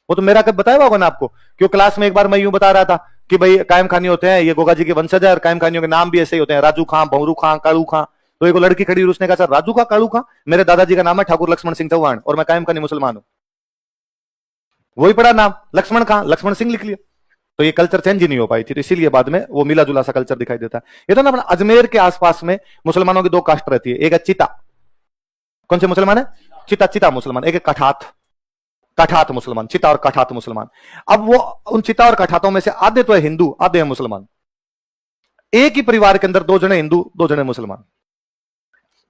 वो तो मेरा कब बताया होगा ना आपको, क्यों क्लास में एक बार मैं यूं बता रहा था कि भाई कायम खानी होते हैं, ये गोगा जी के वंशज है, और कायम खानियों के नाम भी ऐसे ही होते हैं, राजू खां, भंवरू खां, कालू खां। तो एक लड़की खड़ी, उसने कहा सर राजू का कालू खां, मेरे दादाजी का नाम है ठाकुर लक्ष्मण सिंह चौहान, और मैं कायम खानी मुसलमान हूं। वही पड़ा नाम लक्ष्मण खां, लक्ष्मण सिंह लिख लिया। तो ये कल्चर चेंज ही नहीं हो पाई थी, तो इसीलिए बाद में वो मिला जुला सा कल्चर दिखाई देता है। ये तो ना अपना अजमेर के आसपास में मुसलमानों की दो कास्ट रहती है, एक है चिता, कौन से मुसलमान है, चिता मुसलमान, एक है कठात मुसलमान, चिता और कठात मुसलमान। अब वो उन चिता और कठातों में से आधे तो है हिंदू, आधे है मुसलमान। एक ही परिवार के अंदर दो जने हिंदू, दो जने मुसलमान,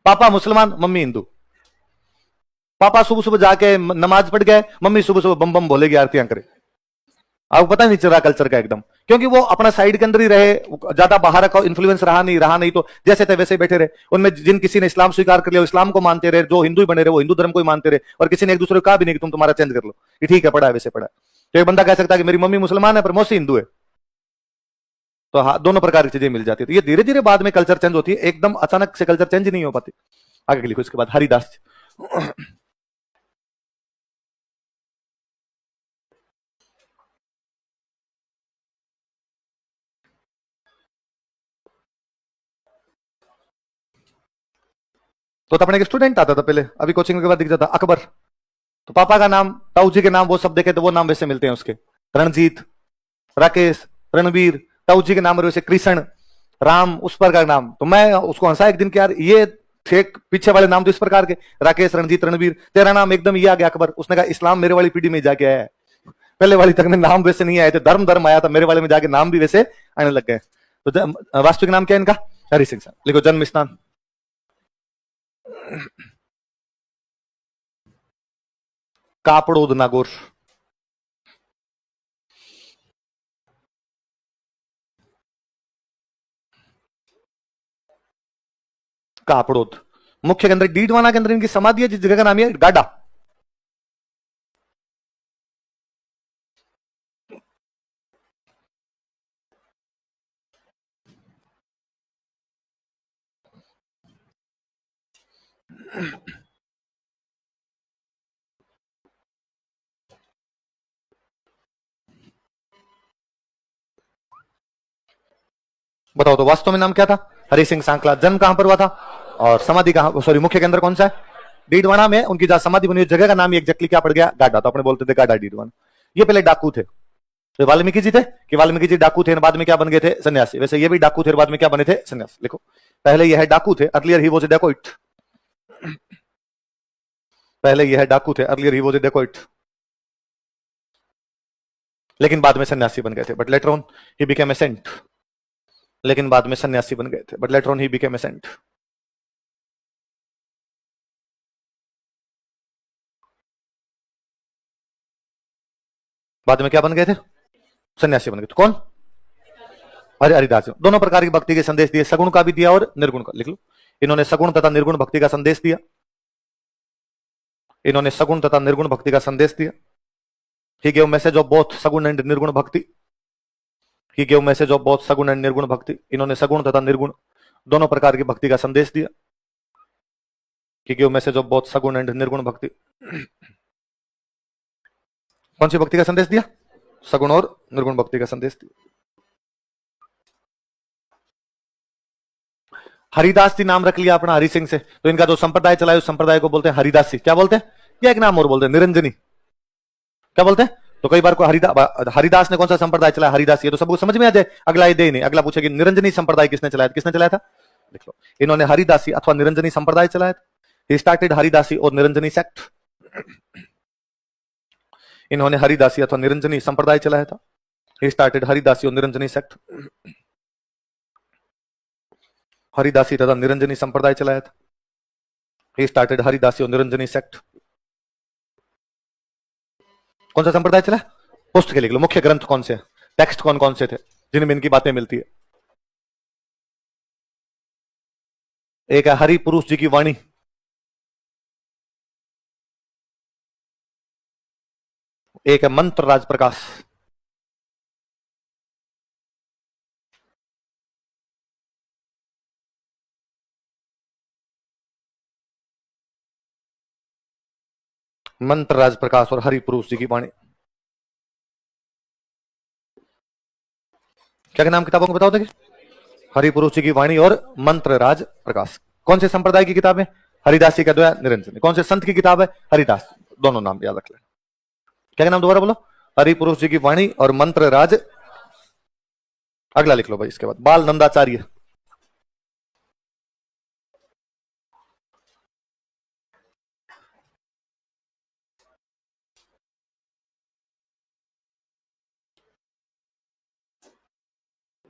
पापा मुसलमान, मम्मी हिंदू। पापा सुबह सुबह जाके नमाज पढ़ गए, मम्मी सुबह सुबह बम बम बोलेगी, आरतियां करे। आपको पता नहीं चल रहा कल्चर का एकदम, क्योंकि वो अपना साइड के अंदर ही रहे, ज्यादा बाहर का इन्फ्लुएंस रहा नहीं, तो जैसे थे वैसे बैठे रहे। उनमें जिन किसी ने इस्लाम स्वीकार कर लिया, इस्लाम को मानते रहे, जो हिंदू ही बने रहे वो हिंदू धर्म को ही मानते रहे, और किसी ने एक दूसरे को कहा भी नहीं कि तुम तुम्हारा चेंज कर लो, कि ठीक है पढ़ा है वैसे पढ़ा है। तो एक बंदा कह सकता है कि मेरी मम्मी मुसलमान है पर मौसी हिंदू है, तो हाँ दोनों प्रकार की चीजें मिल जाती है। तो ये धीरे धीरे बाद में कल्चर चेंज होती है, एकदम अचानक से कल्चर चेंज नहीं हो पाती। आगे लिखो, इसके बाद हरिदास तो अपने एक स्टूडेंट आता था पहले, अभी कोचिंग के बाद दिख जाता अकबर। तो पापा का नाम, ताऊ जी के नाम वो सब देखे तो वो नाम वैसे मिलते हैं उसके, रणजीत, राकेश, रणवीर, ताऊ जी के नाम वैसे कृष्ण, राम, उस पर का नाम। तो मैं उसको हंसा एक दिन कि यार ये थे पीछे वाले नाम तो इस प्रकार के, राकेश, रणजीत, रणवीर, तेरा नाम एकदम ये आ गया अकबर। उसने कहा इस्लाम मेरे वाली पीढ़ी में जाके आया है, पहले वाली तक में नाम वैसे नहीं आए थे, धर्म आया था, मेरे वाले में जाके नाम भी वैसे आने लग गए। तो वास्तविक नाम क्या है इनका, हरि सिंह साहब। लिखो जन्म स्थान, कापड़ोद नागौर। कापड़ोद मुख्य केंद्र डीडवाना के अंदर इनकी समाधि है, जिस जगह का नाम है गाडा। बताओ तो वास्तव में नाम क्या था, हरि सिंह सांकला। जन्म कहां पर हुआ था, और समाधि कहां, सॉरी मुख्य केंद्र कौन सा है, डीडवाना में। उनकी जहां समाधि बनी जगह का नाम एग्जैक्टली क्या पड़ गया, गाडा। तो अपने बोलते थे गाडा डीडवाना। ये पहले डाकू थे, तो वाल्मीकि जी थे कि वाल्मीकि जी डाकू थे, बाद में क्या बन गए थे, सन्यासी। वैसे ये भी डाकू थे, बाद में क्या बने थे, सन्यासी। लिखो पहले यह है डाकू थे, earlier he was a dacoit. पहले यह है डाकू थे, earlier he was a dacoit, लेकिन बाद में सन्यासी बन गए थे। But later on he became a saint, लेकिन बाद में सन्यासी बन गए थे। But later on he became a saint. बाद में क्या बन गए थे, सन्यासी बन गए। तो कौन, अरे हरिदास। दोनों प्रकार की भक्ति के संदेश दिए, सगुण का भी दिया और निर्गुण का। लिख लो, इन्होंने सगुण तथा निर्गुण भक्ति का संदेश दिया, इन्होंने सगुण तथा निर्गुण भक्ति का संदेश दिया। He gave message of both सगुण एंड निर्गुण भक्ति, he gave message of both सगुण एंड निर्गुण भक्ति। इन्होंने सगुण तथा निर्गुण दोनों प्रकार की भक्ति का संदेश दिया। He gave message of both सगुण एंड निर्गुण भक्ति। कौन सी भक्ति का संदेश दिया, सगुण और निर्गुण भक्ति का संदेश दिया। हरिदास जी नाम रख लिया अपना हरि सिंह से, तो इनका जो संप्रदाय चला है उस संप्रदाय को बोलते हैं हरिदासी। क्या बोलते हैं, या एक नाम और बोलते हैं निरंजनी। क्या बोलते हैं, तो कई बार को हरिदास ने कौन सा संप्रदाय चलाया? हरिदास। ये तो सबको समझ में आ जाए। अगला ये दे नहीं, अगला पूछे कि निरंजनी संप्रदाय किसने चलाया? किसने चलाया था? लिख लो, इन्होंने हरिदासी अथवा निरंजनी संप्रदाय चलाया था। ही स्टार्टेड हरिदासी और निरंजनी सेक्ट। इन्होंने हरिदासी अथवा निरंजनी संप्रदाय चलाया था। ही स्टार्टेड हरिदासी और निरंजनी सेक्ट। हरिदासी तथा निरंजनी संप्रदाय चलाया था। ही स्टार्टेड हरिदासी और निरंजनी सेक्ट। कौन सा संप्रदाय चला? पुस्तक लिख लो, मुख्य ग्रंथ कौन से, टेक्स्ट कौन कौन से थे जिनमें इनकी बातें मिलती है? एक है हरि पुरुष जी की वाणी, एक है मंत्र राज प्रकाश, मंत्र राज प्रकाश और हरि पुरुष जी की वाणी। क्या नाम किताबों को बताओ देखिए? हरि पुरुष जी की वाणी और मंत्र राज प्रकाश। कौन से संप्रदाय की किताब है? हरिदासी का द्वय निरंजन। कौन से संत की किताब है? हरिदास। दोनों नाम याद रख लेना। क्या नाम दोबारा बोलो? हरि पुरुष जी की वाणी और मंत्र राज। अगला लिख लो भाई इसके बाद, बाल नंदाचार्य।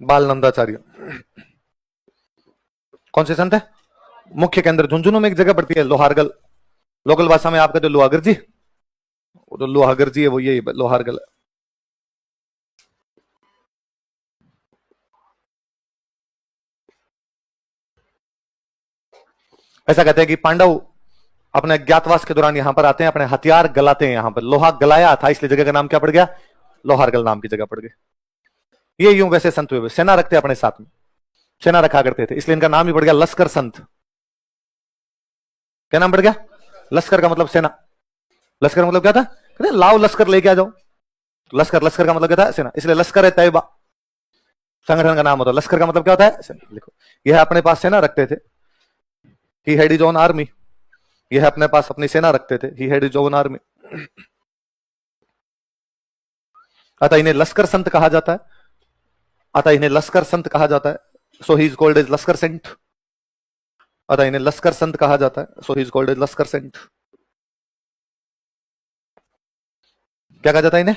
बाल नंदाचार्य कौन से संत है? मुख्य केंद्र झुंझुनू में एक जगह पड़ती है, लोहारगल। लोकल भाषा में आप कहते हो लोहागर जी। वो तो लोहागर जी है, वो यही लोहारगल है। ऐसा कहते हैं कि पांडव अपने अज्ञातवास के दौरान यहां पर आते हैं, अपने हथियार गलाते हैं। यहां पर लोहा गलाया था, इसलिए जगह का नाम क्या पड़ गया? लोहारगल नाम की जगह पड़ गई। ये यूं वैसे संत हुए, सेना रखते अपने साथ में, सेना रखा करते थे, इसलिए इनका नाम ही पड़ गया लश्कर संत। क्या नाम पड़ गया? लश्कर का मतलब सेना। लश्कर का मतलब क्या था? कहते लाओ लश्कर लेके आ जाओ। लश्कर, लश्कर का मतलब क्या था? सेना। इसलिए लश्कर है तैयबा संगठन का नाम होता है। लश्कर का मतलब क्या होता है? लिखो, यह अपने पास सेना रखते थे। He had his own army. यह अपने पास अपनी सेना रखते थे। He had his own army. अतः इन्हें लश्कर संत कहा जाता है। अतः इन्हें लश्कर संत कहा जाता है। सो ही is called as Lashkar Saint. अतः इन्हें लश्कर संत कहा जाता है। सो ही is called as Lashkar Saint. क्या कहा जाता है इन्हें?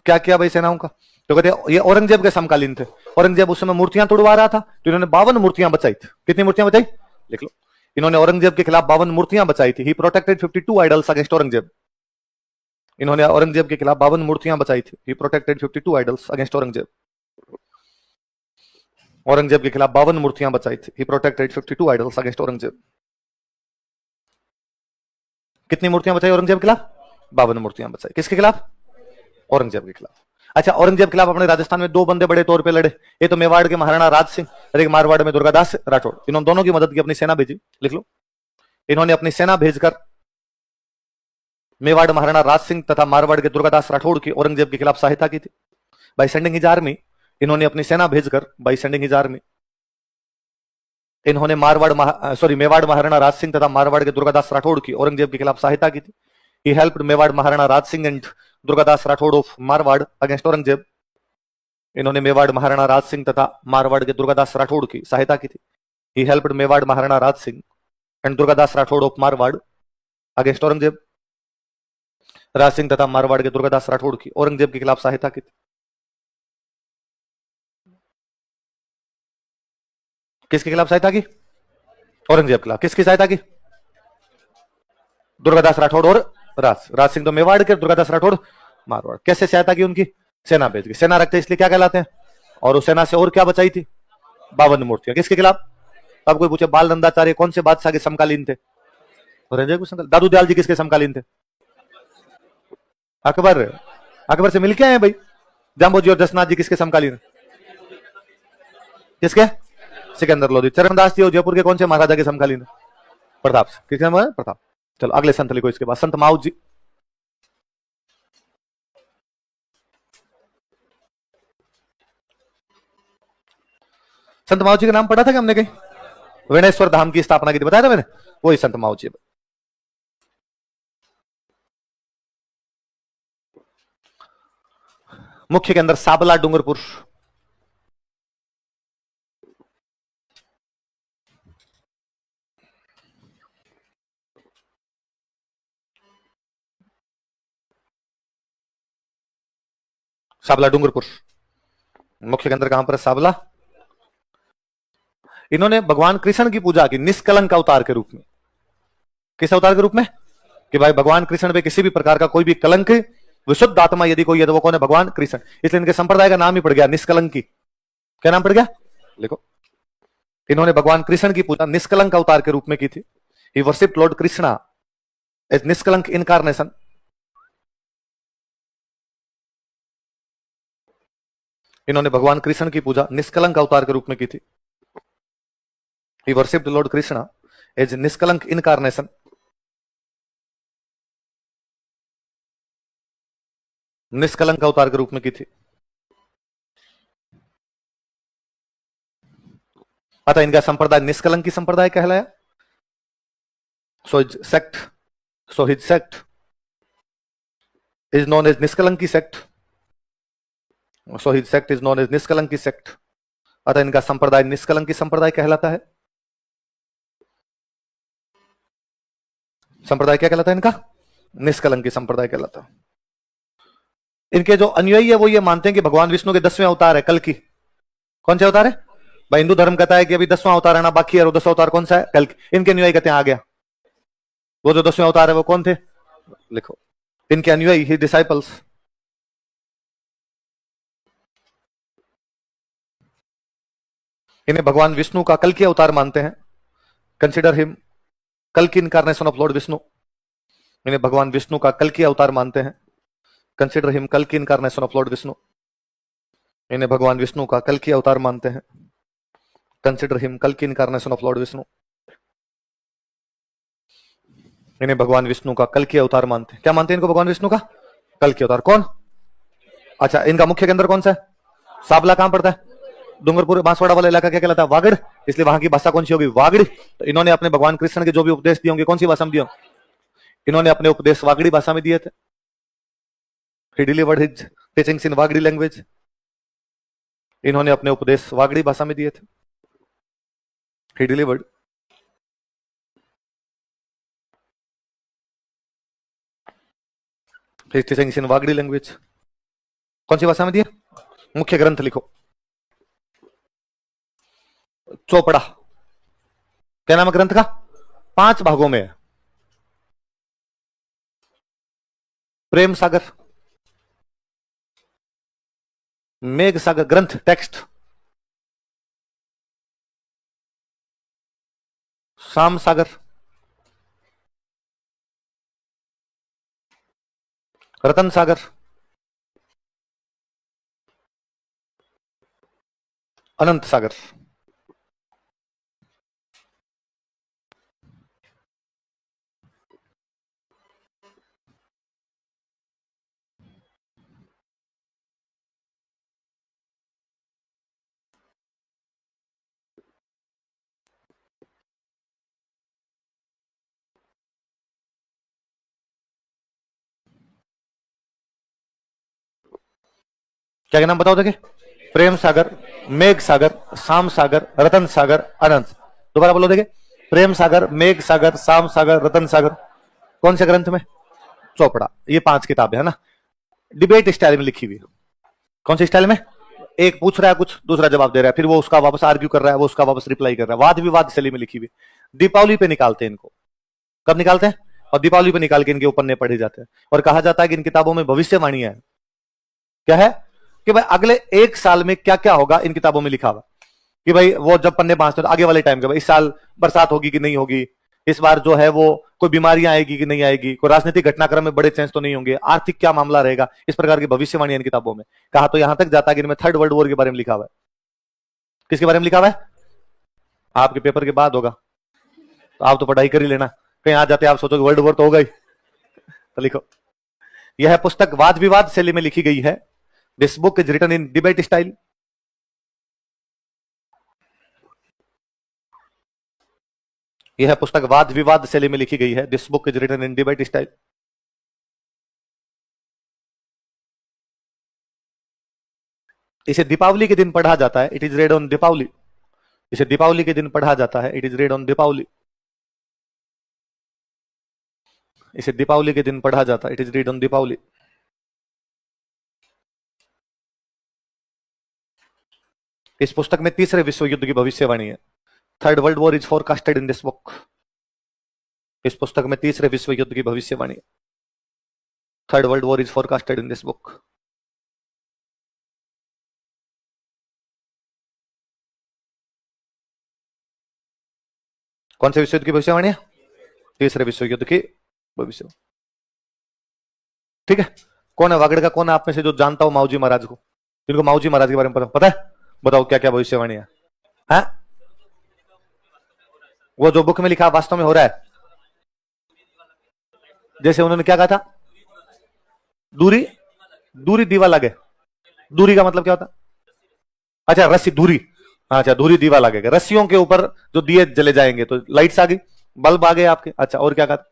क्या किया भाई सेनाओं का? तो कहते ये औरंगजेब के समकालीन थे। औरंगजेब उस समय मूर्तियां तोड़वा रहा था, तो इन्होंने 52 मूर्तियां बचाई थी। कितनी मूर्तियां बचाई? लिख लो, इन्होंने औरंगजेब के खिलाफ 52 मूर्तियां बचाई थी। He protected 52 idols against Aurangzeb. इन्होंने औरंगजेब के खिलाफ 52 मूर्तियां बचाई थी। He protected 52 idols against Aurangzeb. Aurangzeb के खिलाफ 52 मूर्तियां बचाई थी। He protected 52 idols against Aurangzeb. कितनी मूर्तियां बचाई औरंगजेब के खिलाफ? 52 मूर्तियां बचाई। किसके खिलाफ? औरंगजेब के खिलाफ। अच्छा, औरंगजेब के खिलाफ अपने राजस्थान में 2 बंदे बड़े तौर पे लड़े। ये तो मेवाड़ के महाराणा राज सिंह और एक मारवाड़ में दुर्गादास राठौड़। इन्होंने दोनों की मदद की, अपनी सेना भेजी। लिख लो, इन्होंने अपनी सेना भेजकर मेवाड़ महाराणा राज सिंह तथा मारवाड़ के दुर्गादास राठौड़ की औरंगजेब के खिलाफ सहायता की थी। By sending his army. इन्होंने अपनी सेना भेजकर, बाई सेंडिंग हिज आर्मी, इन्होंने मेवाड़ महाराणा राज सिंह तथा मारवाड़ के दुर्गादास राठौड़ की औरंगजेब के खिलाफ सहायता की थी। He helped Mewar Maharana Raj Singh and Durgadas Rathore of Marwar against Aurangzeb. इन्होंने मेवाड़ महाराणा राज सिंह तथा मारवाड़ के दुर्गादास राठौड़ की सहायता की थी। He helped Mewar Maharana Raj Singh and Durgadas Rathore of Marwar against Aurangzeb. Raj Singh तथा मारवाड़ के दुर्गादास राठौड़ की औरंगजेब के खिलाफ सहायता की थी। किसके खिलाफ सहायता की? औरंगजेब के खिलाफ। किसकी सहायता की? दुर्गादास राठौड़ और राज सिंह तो मेवाड़ के, दुर्गादास राठौड़ मारवाड़। कैसे सहायता की उनकी? सेना भेज के। सेना रखते इसलिए क्या कहलाते हैं? और उस सेना से और क्या बचाई थी? 52 मूर्तियां। किसके खिलाफ? अब कोई पूछे बाल नंदाचार्य कौन से बादशाह के समकालीन थे? दादू दयाल जी किसके समकालीन थे? अकबर। अकबर से मिलके आए भाई। जाम्बोजी और जसनाथ जी किसके समकालीन? किसके? सिकंदर लोधी। चरणदास जी और जयपुर के कौन से महाराजा के समकालीन? प्रताप से। किसके? प्रताप। चलो अगले संत लिखो इसके बाद, संत माउत जी। संत माउत जी का नाम पढ़ा था कि हमने कहीं? वेणेश्वर धाम की स्थापना की थी, बताया था मैंने, वही संत माउत जी। मुख्य के अंदर साबला डूंगरपुर। साबला डूंगरपुर मुख्य के अंदर कहां पर है? साबला। इन्होंने भगवान कृष्ण की पूजा की निष्कलंक अवतार के रूप में। किस अवतार के रूप में? कि भाई भगवान कृष्ण पे किसी भी प्रकार का कोई भी कलंक, विशुद्ध आत्मा यदि कोई है तो वो कौन है? भगवान कृष्ण। इसलिए इनके संप्रदाय का नाम ही पड़ गया निष्कलंकी। क्या नाम पड़ गया? लिखो। इन्होंने भगवान कृष्ण की पूजा निष्कलंक अवतार के रूप में की थी। He worshipped lord Krishna as Nishkalank incarnation. इन्होंने भगवान कृष्ण की पूजा निष्कलंक अवतार के रूप में की थी। He worshipped lord Krishna as Nishkalank incarnation. Nishkalank अवतार के रूप में की थी। अतः इनका संप्रदाय निष्कलंकी संप्रदाय कहलाया। So his sect is known as Nishkalanki sect. So his sect is known as Nishkalanki sect. अतः इनका संप्रदाय निष्कलंकी संप्रदाय कहलाता है। संप्रदाय क्या कहलाता है इनका? निष्कलंकी संप्रदाय कहलाता है। इनके जो अनुयायी है वो ये मानते हैं कि भगवान विष्णु के 10वें अवतार है कल की। कौन से अवतार है भाई? हिंदू धर्म कहता है कि अभी 10वां अवतार है ना बाकी है, और 10वां अवतार कौन सा है? कल की। इनके अनुयायी कहते हैं आ गया। वो जो 10वें अवतार है वो कौन थे? लिखो। इनके अनुयायी ही डिसाइपल्स इन्हें भगवान विष्णु का कल की अवतार मानते हैं। कंसिडर हिम कल की इनकारनेशन ऑफ लॉर्ड विष्णु। इन्हें भगवान विष्णु का कल की अवतार मानते हैं। कंसिडर हिम कल की इनकारनेशन ऑफ लॉर्ड विष्णु। इन्हें भगवान विष्णु का कल की अवतार मानते हैं। कंसिडर हिम कल की इनकारनेशन ऑफ लॉर्ड विष्णु। इन्हें भगवान विष्णु का कल की अवतार मानते हैं। क्या मानते हैं इनको? भगवान विष्णु का कल की अवतार। कौन? अच्छा, इनका मुख्य केंद्र कौन सा है? साबला कहां पड़ता है? डूंगरपुर बांसवाड़ा वाला इलाका क्या कहलाता है? वागड़। इसलिए वहां की भाषा कौन सी होगी? वागड़ी। तो इन्होंने अपने भगवान कृष्ण के जो भी उपदेश दिए होंगे कौन सी भाषा में दिए? इन्होंने अपने उपदेश वागड़ी भाषा में दिए थे। He delivered his teachings in Wagdi language. इन्होंने अपने उपदेश वागड़ी भाषा में दिए थे। He delivered his teachings in Wagdi language. कौन सी भाषा में दिए? मुख्य ग्रंथ लिखो। चोपड़ा। क्या नाम है ग्रंथ का? 5 भागों में है। प्रेम सागर, मेघ सागर ग्रंथ टेक्स्ट, शाम सागर, रतन सागर, अनंत सागर। क्या नाम बताओ देखिए? प्रेम सागर, मेघ सागर, शाम सागर, रतन सागर, अनंत। दोबारा बोलो देखिए। प्रेम सागर, मेघ सागर, शाम सागर, रतन सागर। कौन से ग्रंथ में? चोपड़ा। ये 5 किताबें है ना, डिबेट स्टाइल में लिखी हुई। कौन सी स्टाइल में? एक पूछ रहा है कुछ, दूसरा जवाब दे रहा है, फिर वो उसका वापस आर्ग्यू कर रहा है, वो उसका वापस रिप्लाई कर रहा है। वाद विवाद शैली में लिखी हुई। दीपावली पे निकालते हैं इनको। कब निकालते हैं? और दीपावली पे निकाल के इनके उपन्यास पढ़े जाते हैं। और कहा जाता है कि इन किताबों में भविष्यवाणियां है। क्या है? कि भाई अगले 1 साल में क्या क्या होगा इन किताबों में लिखा हुआ। कि भाई वो जब पन्ने बांधते तो आगे वाले टाइम के, भाई इस साल बरसात होगी कि नहीं होगी, इस बार जो है वो कोई बीमारियां आएगी कि नहीं आएगी, कोई राजनीतिक घटनाक्रम में बड़े चेंज तो नहीं होंगे, आर्थिक क्या मामला रहेगा, इस प्रकार की भविष्यवाणी इन किताबों में। कहा तो यहां तक जाता है कि इनमें 3rd वर्ल्ड वॉर के बारे में लिखा हुआ है। किसके बारे में लिखा हुआ है? आपके पेपर के बाद होगा, तो आप तो पढ़ाई कर ही लेना। कहीं आ जाते आप सोचोगे वर्ल्ड वॉर तो होगा ही। तो लिखो। यह पुस्तक वाद विवाद शैली में लिखी गई है। This book is written in debate style. यह पुस्तक वाद विवाद शैली में लिखी गई है। This book is written in debate style. इसे दीपावली के दिन पढ़ा जाता है, it is read on Deepawali. इसे दीपावली के दिन पढ़ा जाता है, it is read on Deepawali. इसे दीपावली के दिन पढ़ा जाता है, it is read on Deepawali. इस पुस्तक में तीसरे विश्व युद्ध की भविष्यवाणी है। Third world war is forecasted in this book. इस पुस्तक में तीसरे विश्व युद्ध की भविष्यवाणी है। Third world war is forecasted in this book. कौन से विश्व युद्ध की भविष्यवाणी है? तीसरे विश्व युद्ध की भविष्य। ठीक है। कौन है वागड़ का, कौन है आप में से जो जानता हो माऊजी महाराज को? जिनको माऊजी महाराज के बारे में पता है, बताओ क्या क्या भविष्यवाणी है? हाँ? वो जो बुक में लिखा वास्तव में हो रहा है? जैसे उन्होंने क्या कहा था? दूरी, दूरी दीवा लगे। दूरी का मतलब क्या होता? अच्छा रस्सी, दूरी। अच्छा दूरी दीवा लगेगा, रस्सियों के ऊपर जो दिए जले जाएंगे तो लाइट्स आ गई, बल्ब आ गए आपके। अच्छा और क्या कहा?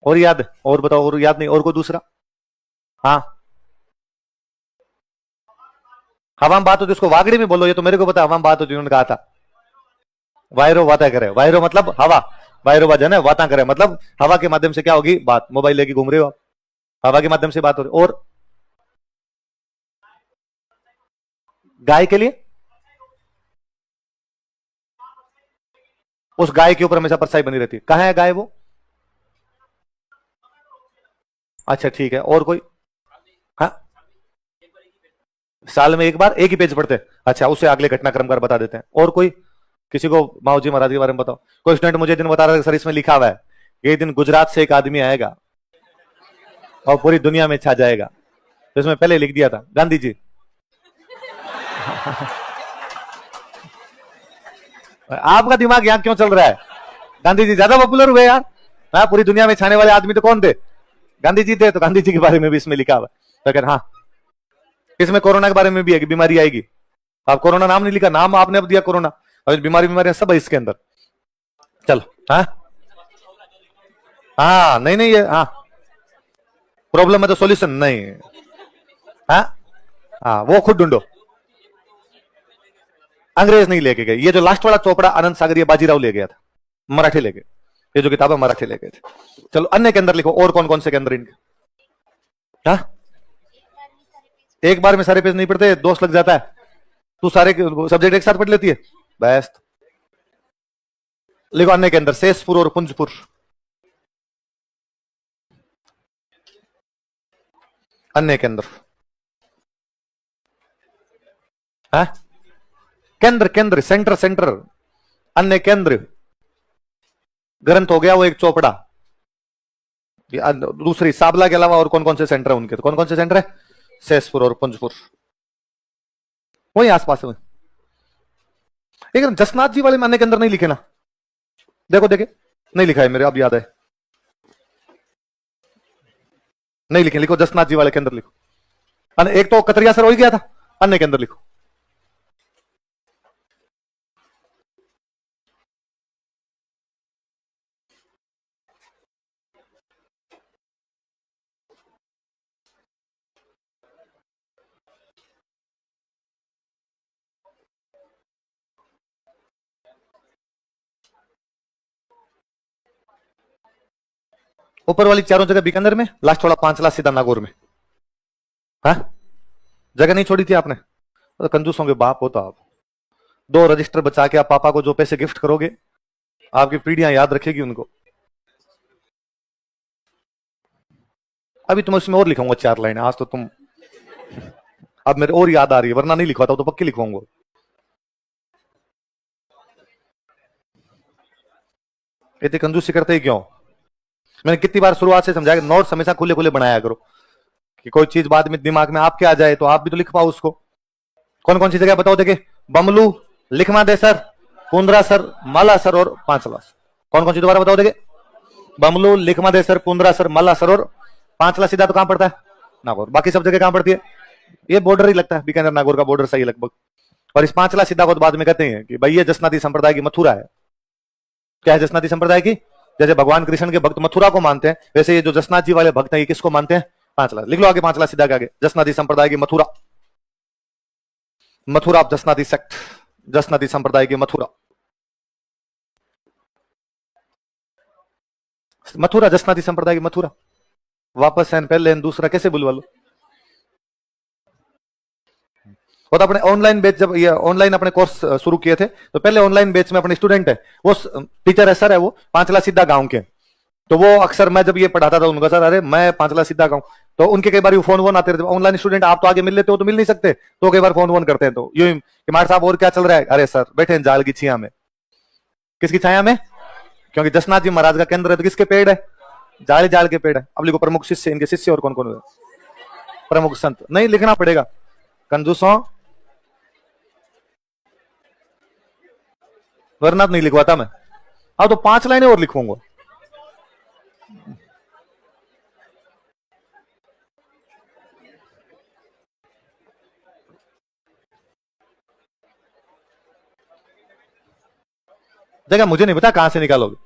और याद? और बताओ, और याद नहीं? और कोई दूसरा? हाँ हवा में बात होती, उसको वागड़ी में बोलो, ये तो मेरे को पता हवा में बात होती, उन्होंने कहा था वायरो वाता करे। वायरो मतलब हवा, वायरो वजन है, वाता करे मतलब हवा के माध्यम से क्या होगी बात। मोबाइल लेके घूम रहे हो आप, हवा के माध्यम से बात हो रही। और गाय के लिए, उस गाय के ऊपर हमेशा परछाई बनी रहती है। कहां है गाय वो? अच्छा ठीक है। और कोई? हाँ साल में एक बार एक ही पेज पढ़ते हैं। अच्छा उससे अगले घटनाक्रम कर बता देते हैं। और कोई? किसी को माऊजी महाराज के बारे में बताओ। कोई स्टूडेंट मुझे दिन बता रहा है सर इसमें लिखा हुआ है ये दिन गुजरात से एक आदमी आएगा और पूरी दुनिया में छा जाएगा, तो इसमें पहले लिख दिया था गांधी जी। आपका दिमाग यहां क्यों चल रहा है? गांधी जी ज्यादा पॉपुलर हुए यार। हाँ पूरी दुनिया में छाने वाले आदमी तो कौन थे? गांधी जी थे। तो गांधी जी के बारे में भी इसमें लिखा हुआ है। तो हाँ इसमें कोरोना के बारे में भी है कि बीमारी आएगी। आप कोरोना नाम नहीं लिखा, नाम आपने अब दिया कोरोना, और बीमारी बीमारियां सब है इसके अंदर। चलो हाँ हाँ नहीं नहीं ये हाँ प्रॉब्लम है तो सॉल्यूशन नहीं। हाँ हाँ वो खुद ढूंढो। अंग्रेज नहीं लेके गए, ये जो लास्ट वाला चोपड़ा आनंद सागर ये बाजीराव ले गया था, मराठी ले गए। ये जो किताब है मराठी ले गए थे। चलो अन्य के अंदर लिखो, और कौन कौन से के अंदर इनके? हाँ एक बार में सारे पेज नहीं पढ़ते, दोस्त लग जाता है। तू सारे सब्जेक्ट एक साथ पढ़ लेती है बेस्ट। लिखो अन्य के अंदर शेषपुर और पुंजपुर। अन्य के अंदर हाँ केंद्र, केंद्र सेंटर, सेंटर अन्य केंद्र ग्रंथ हो गया वो एक चोपड़ा। दूसरी साबला के अलावा और कौन कौन से सेंटर है उनके? तो कौन कौन से सेंटर है? शेषपुर और पुंजपुर, वही आसपास में। लेकिन जसनाथ जी वाले में अन्य के अंदर नहीं लिखे ना, देखो देखे नहीं लिखा है मेरे, अब याद है नहीं लिखे। लिखो जसनाथ जी वाले के अंदर लिखो। एक तो कतरिया सर हो ही गया था, अन्य के अंदर लिखो। ऊपर वाली चारों जगह बीकानेर में, लास्ट वाला पांचला सीधा नागौर में। हाँ जगह नहीं छोड़ी थी आपने, तो कंजूस होंगे बाप होता आप। 2 रजिस्टर बचा के आप पापा को जो पैसे गिफ्ट करोगे, आपकी पीढ़ियां याद रखेगी उनको। अभी तुम इसमें और लिखूंगा 4 लाइन आज तो तुम, अब मेरे और याद आ रही है, वरना नहीं लिखवाता तो पक्की लिखवाऊंगा। इतनी कंजूसी करते ही क्यों? मैंने कितनी बार शुरुआत से समझाया, नोट्स हमेशा खुले खुले बनाया करो, कि कोई चीज बाद में दिमाग में आपके आ जाए तो आप भी तो लिख पाओ उसको। कौन कौन सी जगह बताओ देखे? बमलू, लिखमा दे सर, पुंद्रा सर, माला सर और पांचला। कौन कौन सी दोबारा बताओ देखे? बमलू, लिखमा दे सर, पुंद्रा सर, माला सर और पांचला सीधा तो कहां पड़ता है? नागौर। बाकी सब जगह कहां पड़ती है? ये बॉर्डर ही लगता है, बीकानेर नागौर का बॉर्डर सही लगभग। और इस पांचला सीधा को तो बाद में कहते हैं कि भाई ये जसनाती संप्रदाय की मथुरा है। क्या है जसनाती संप्रदाय की? जैसे भगवान कृष्ण के भक्त मथुरा को मानते हैं, वैसे ये जो जसनाथ जी वाले भक्त हैं ये किसको मानते हैं? पांचला। लिख लो आगे पांचला सीधा के आगे, जसनाती संप्रदाय की मथुरा। मथुरा जसनाती सेक्ट, जसनाती संप्रदाय की मथुरा, मथुरा जसनाती संप्रदाय की मथुरा। वापस एन पहले एन दूसरा कैसे बुलवा लो। वो तो अपने ऑनलाइन बैच, जब ये ऑनलाइन अपने कोर्स शुरू किए थे तो पहले ऑनलाइन बैच में अपने स्टूडेंट है, वो टीचर है सर है वो पांचला सीधा गांव के, तो वो अक्सर मैं जब ये पढ़ाता था उनका, सर अरे मैं पांचला सीधा गांव, तो उनके कई बार फोन वोन आते रहते। ऑनलाइन स्टूडेंट आप तो आगे मिल लेते हो तो मिल नहीं सकते, तो कई बार फोन वोन करते हैं, तो यूं कि मार साहब और क्या चल रहा है, अरे सर बैठे हैं जाल की छाया में। किसकी छाया में? क्योंकि जसनाथ जी महाराज का केंद्र है, तो किसके पेड़ है? जाल जाल के पेड़ है। अब लिखो प्रमुख शिष्य, इनके शिष्य और कौन कौन है? प्रमुख संत नहीं लिखना पड़ेगा, कंजूसों, वरना नहीं लिखवाता मैं। अब तो 5 लाइनें और लिखूंगा। जगह मुझे नहीं पता कहां से निकालोगे।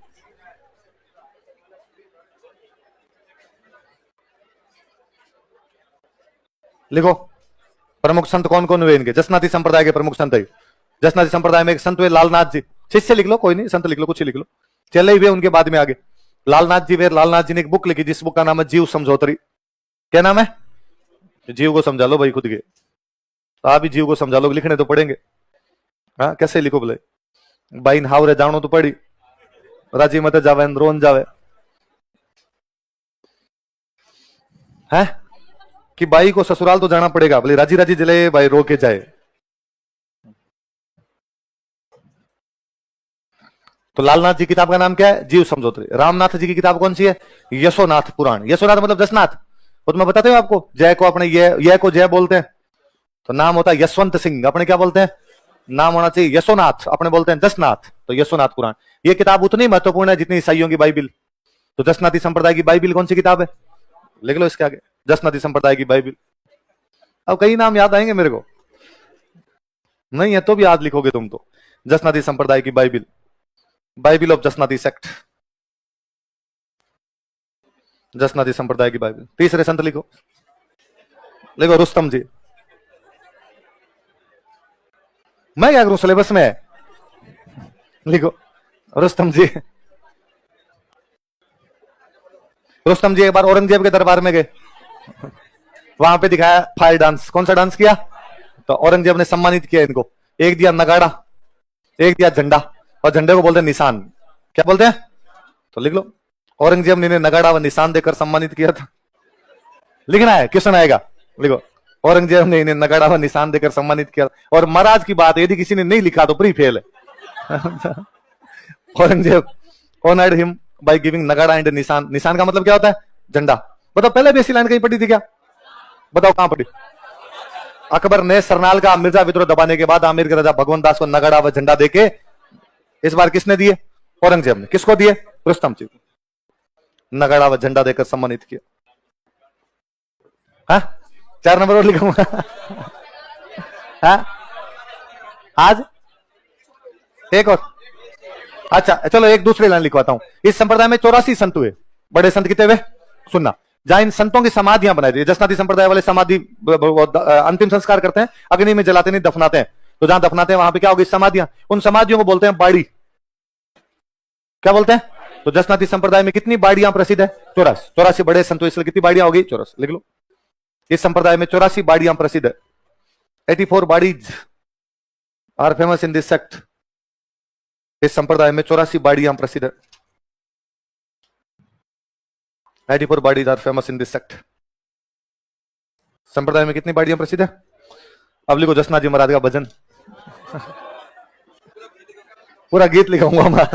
लिखो प्रमुख संत कौन कौन हुए इनके, जसनाती संप्रदाय के प्रमुख संत है। जसनाती संप्रदाय में एक संत हुए लालनाथ जी, शिष्य लिख लो कोई नहीं, संत लिख लो, कुछ ही लिख लो, चले हुए उनके बाद में आगे लालनाथ जी वे। लालनाथ जी ने एक बुक लिखी जिस बुक का नाम है जीव समझौतरी। क्या नाम है? जीव को समझा लो भाई खुद के, तो आप भी जीव को समझा लो, लिखने तो पड़ेंगे। हाँ कैसे लिखो बोले, बाइन हावरे जानो तो पड़ी, राजी मत जावे रोन जावे है कि बाई को ससुराल तो जाना पड़ेगा, बोले राजी राजी जले भाई रो के जाए। तो लालनाथ जी की किताब का नाम क्या है? जीव समझौतरी। रामनाथ जी की किताब कौन सी है? यशोनाथ पुराण। यशोनाथ मतलब जसनाथ, वो तो मैं बताते हूँ आपको। जय को अपने ये को जय बोलते हैं, तो नाम होता है यशवंत सिंह, अपने क्या बोलते हैं? नाम होना चाहिए यशोनाथ, अपने बोलते हैं जसनाथ, तो यशोनाथ पुराण। ये किताब उतनी महत्वपूर्ण है जितनी ईसाइयों की बाइबिल। तो जसनाती संप्रदाय की बाइबिल कौन सी किताब है? लिख लो इसके आगे, जसनाती संप्रदाय की बाइबिल। अब कई नाम याद आएंगे मेरे को, नहीं है तो भी याद लिखोगे तुम तो। जसनाती संप्रदाय की bible, bible of Jasnathi sect, Jasnathi संप्रदाय की बाइबिल। तीसरे संत लिखो, लिखो रुस्तम जी। मैं क्या करूं, सिलेबस में है, लिखो रुस्तम जी। रुस्तम जी एक बार औरंगजेब के दरबार में गए, वहां पे दिखाया फायर डांस। कौन सा डांस किया? तो औरंगजेब ने सम्मानित किया इनको, एक दिया नगाड़ा, एक दिया झंडा, और झंडे को बोलते हैं निशान। क्या बोलते हैं? तो लिख लो, औरंगजेब ने नगाड़ा व निशान देकर सम्मानित किया था। लिखना है, क्वेश्चन आएगा, लिखो औरंगजेब ने इन्हें नगाड़ा व निशान देकर सम्मानित किया। और महाराज की बात, यदि किसी ने नहीं लिखा तो प्री फेल है। Aurangzeb honoured him by giving नगाड़ा एंड निशान। निशान का मतलब क्या होता है? झंडा। बताओ पहले भी ऐसी लाइन कहीं पढ़ी थी क्या? बताओ कहां पढ़ी? अकबर ने सरनाल का मिर्जा विद्रोह दबाने के बाद आमिर के राजा भगवंत दास को नगाड़ा व झंडा देके, इस बार किसने दिए? औरंगजेब ने। किसको दिए? रुस्तम जी को। नगाड़ा व झंडा देकर सम्मानित किया। हाँ 4 नंबर और लिखूंगा। हाँ आज एक और, अच्छा चलो एक दूसरी लाइन लिखवाता हूं। इस संप्रदाय में 84 संत हुए। बड़े संत कितने हुए? सुनना, जहां इन संतों की समाधियां बनाई थी। जसनाती संप्रदाय वाले समाधि अंतिम संस्कार करते हैं, अग्नि में जलाते नहीं, दफनाते हैं। तो जहां दफनाते हैं वहां पे क्या होगी? समाधियां। उन समाधियों को बोलते हैं बाड़ी। क्या बोलते हैं? तो जसनाती संप्रदाय में कितनी बाड़ियां प्रसिद्ध है? 84 बड़े संत, इसलिए कितनी बाड़ियां होगी? 84 लिख लो। इस संप्रदाय में 84 बाड़ियां प्रसिद्ध है। 84 बाड़ीज are famous in this sect. इस संप्रदाय में 84 बाड़ियां प्रसिद्ध है। 84 बाड़ीज are famous in this sect. संप्रदाय में कितनी बाड़ियां प्रसिद्ध है? अब लिखो जसनाथ जी महाराज का भजन। पूरा गीत लिखाऊंगा मैं।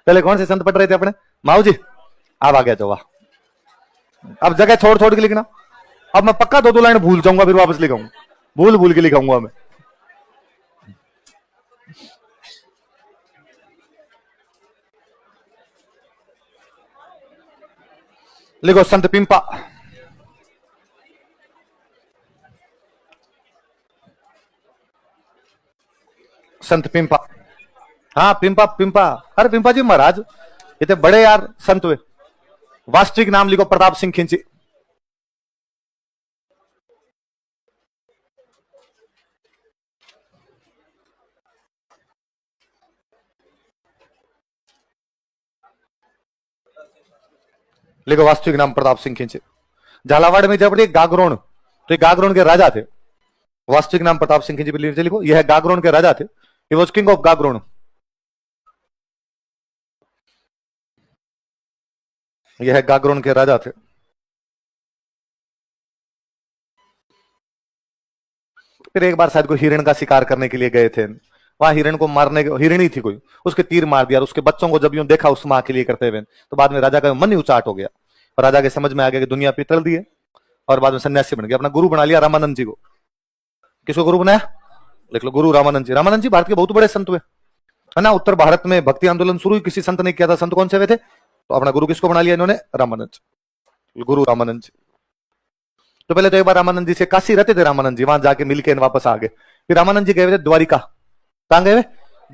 पहले कौन से संत पढ़ रहे थे अपने? माऊ जी अब आ गया तो वाह। अब जगह छोड़ छोड़ के लिखना। अब मैं पक्का 2 लाइन भूल जाऊंगा, फिर वापस लिखाऊंगा, भूल भूल के लिखाऊंगा मैं। लिखो संत पिंपा। संत पिंपा, हाँ पिंपा पिंपा। अरे पिंपा जी महाराज इतने बड़े यार संत हुए। वास्तविक नाम लिखो प्रताप सिंह खिंची। लिखो वास्तविक नाम प्रताप सिंह खिंची। झालावाड़ में जब गागरोन, तो ये गागरोन के राजा थे। वास्तविक नाम प्रताप सिंह खिंची नीचे लिखो, यह गागरोन के राजा थे। He was king of Gagron. यह गागरोन के राजा थे। फिर एक बार शायद कोई हिरण का शिकार करने के लिए गए थे, वहां हिरण को मारने, हिरणी थी कोई, उसके तीर मार दिया। उसके बच्चों को जब यूं देखा उस मां के लिए करते हुए, तो बाद में राजा का मन ही उचाट हो गया और राजा के समझ में आ गया कि दुनिया पितल दी है, और बाद में सन्यासी बन गया। अपना गुरु बना लिया रामानंद जी को। किसको गुरु बनाया? लिख लो, गुरु रामानंद जी। रामानंद जी भारत के बहुत बड़े संत हुए, है ना। उत्तर भारत में भक्ति आंदोलन शुरू किसी संत ने किया था। संत कौन से हुए थे? तो अपना गुरु किसको बना लिया इन्होंने? रामानंद, गुरु रामानंद जी। तो पहले तो एक बार रामानंद जी से काशी रहते थे रामानंद जी, वहां जाके मिलके वापस आ गए। फिर रामानंद जी गए हुए थे द्वारिका। कहां गए हुए?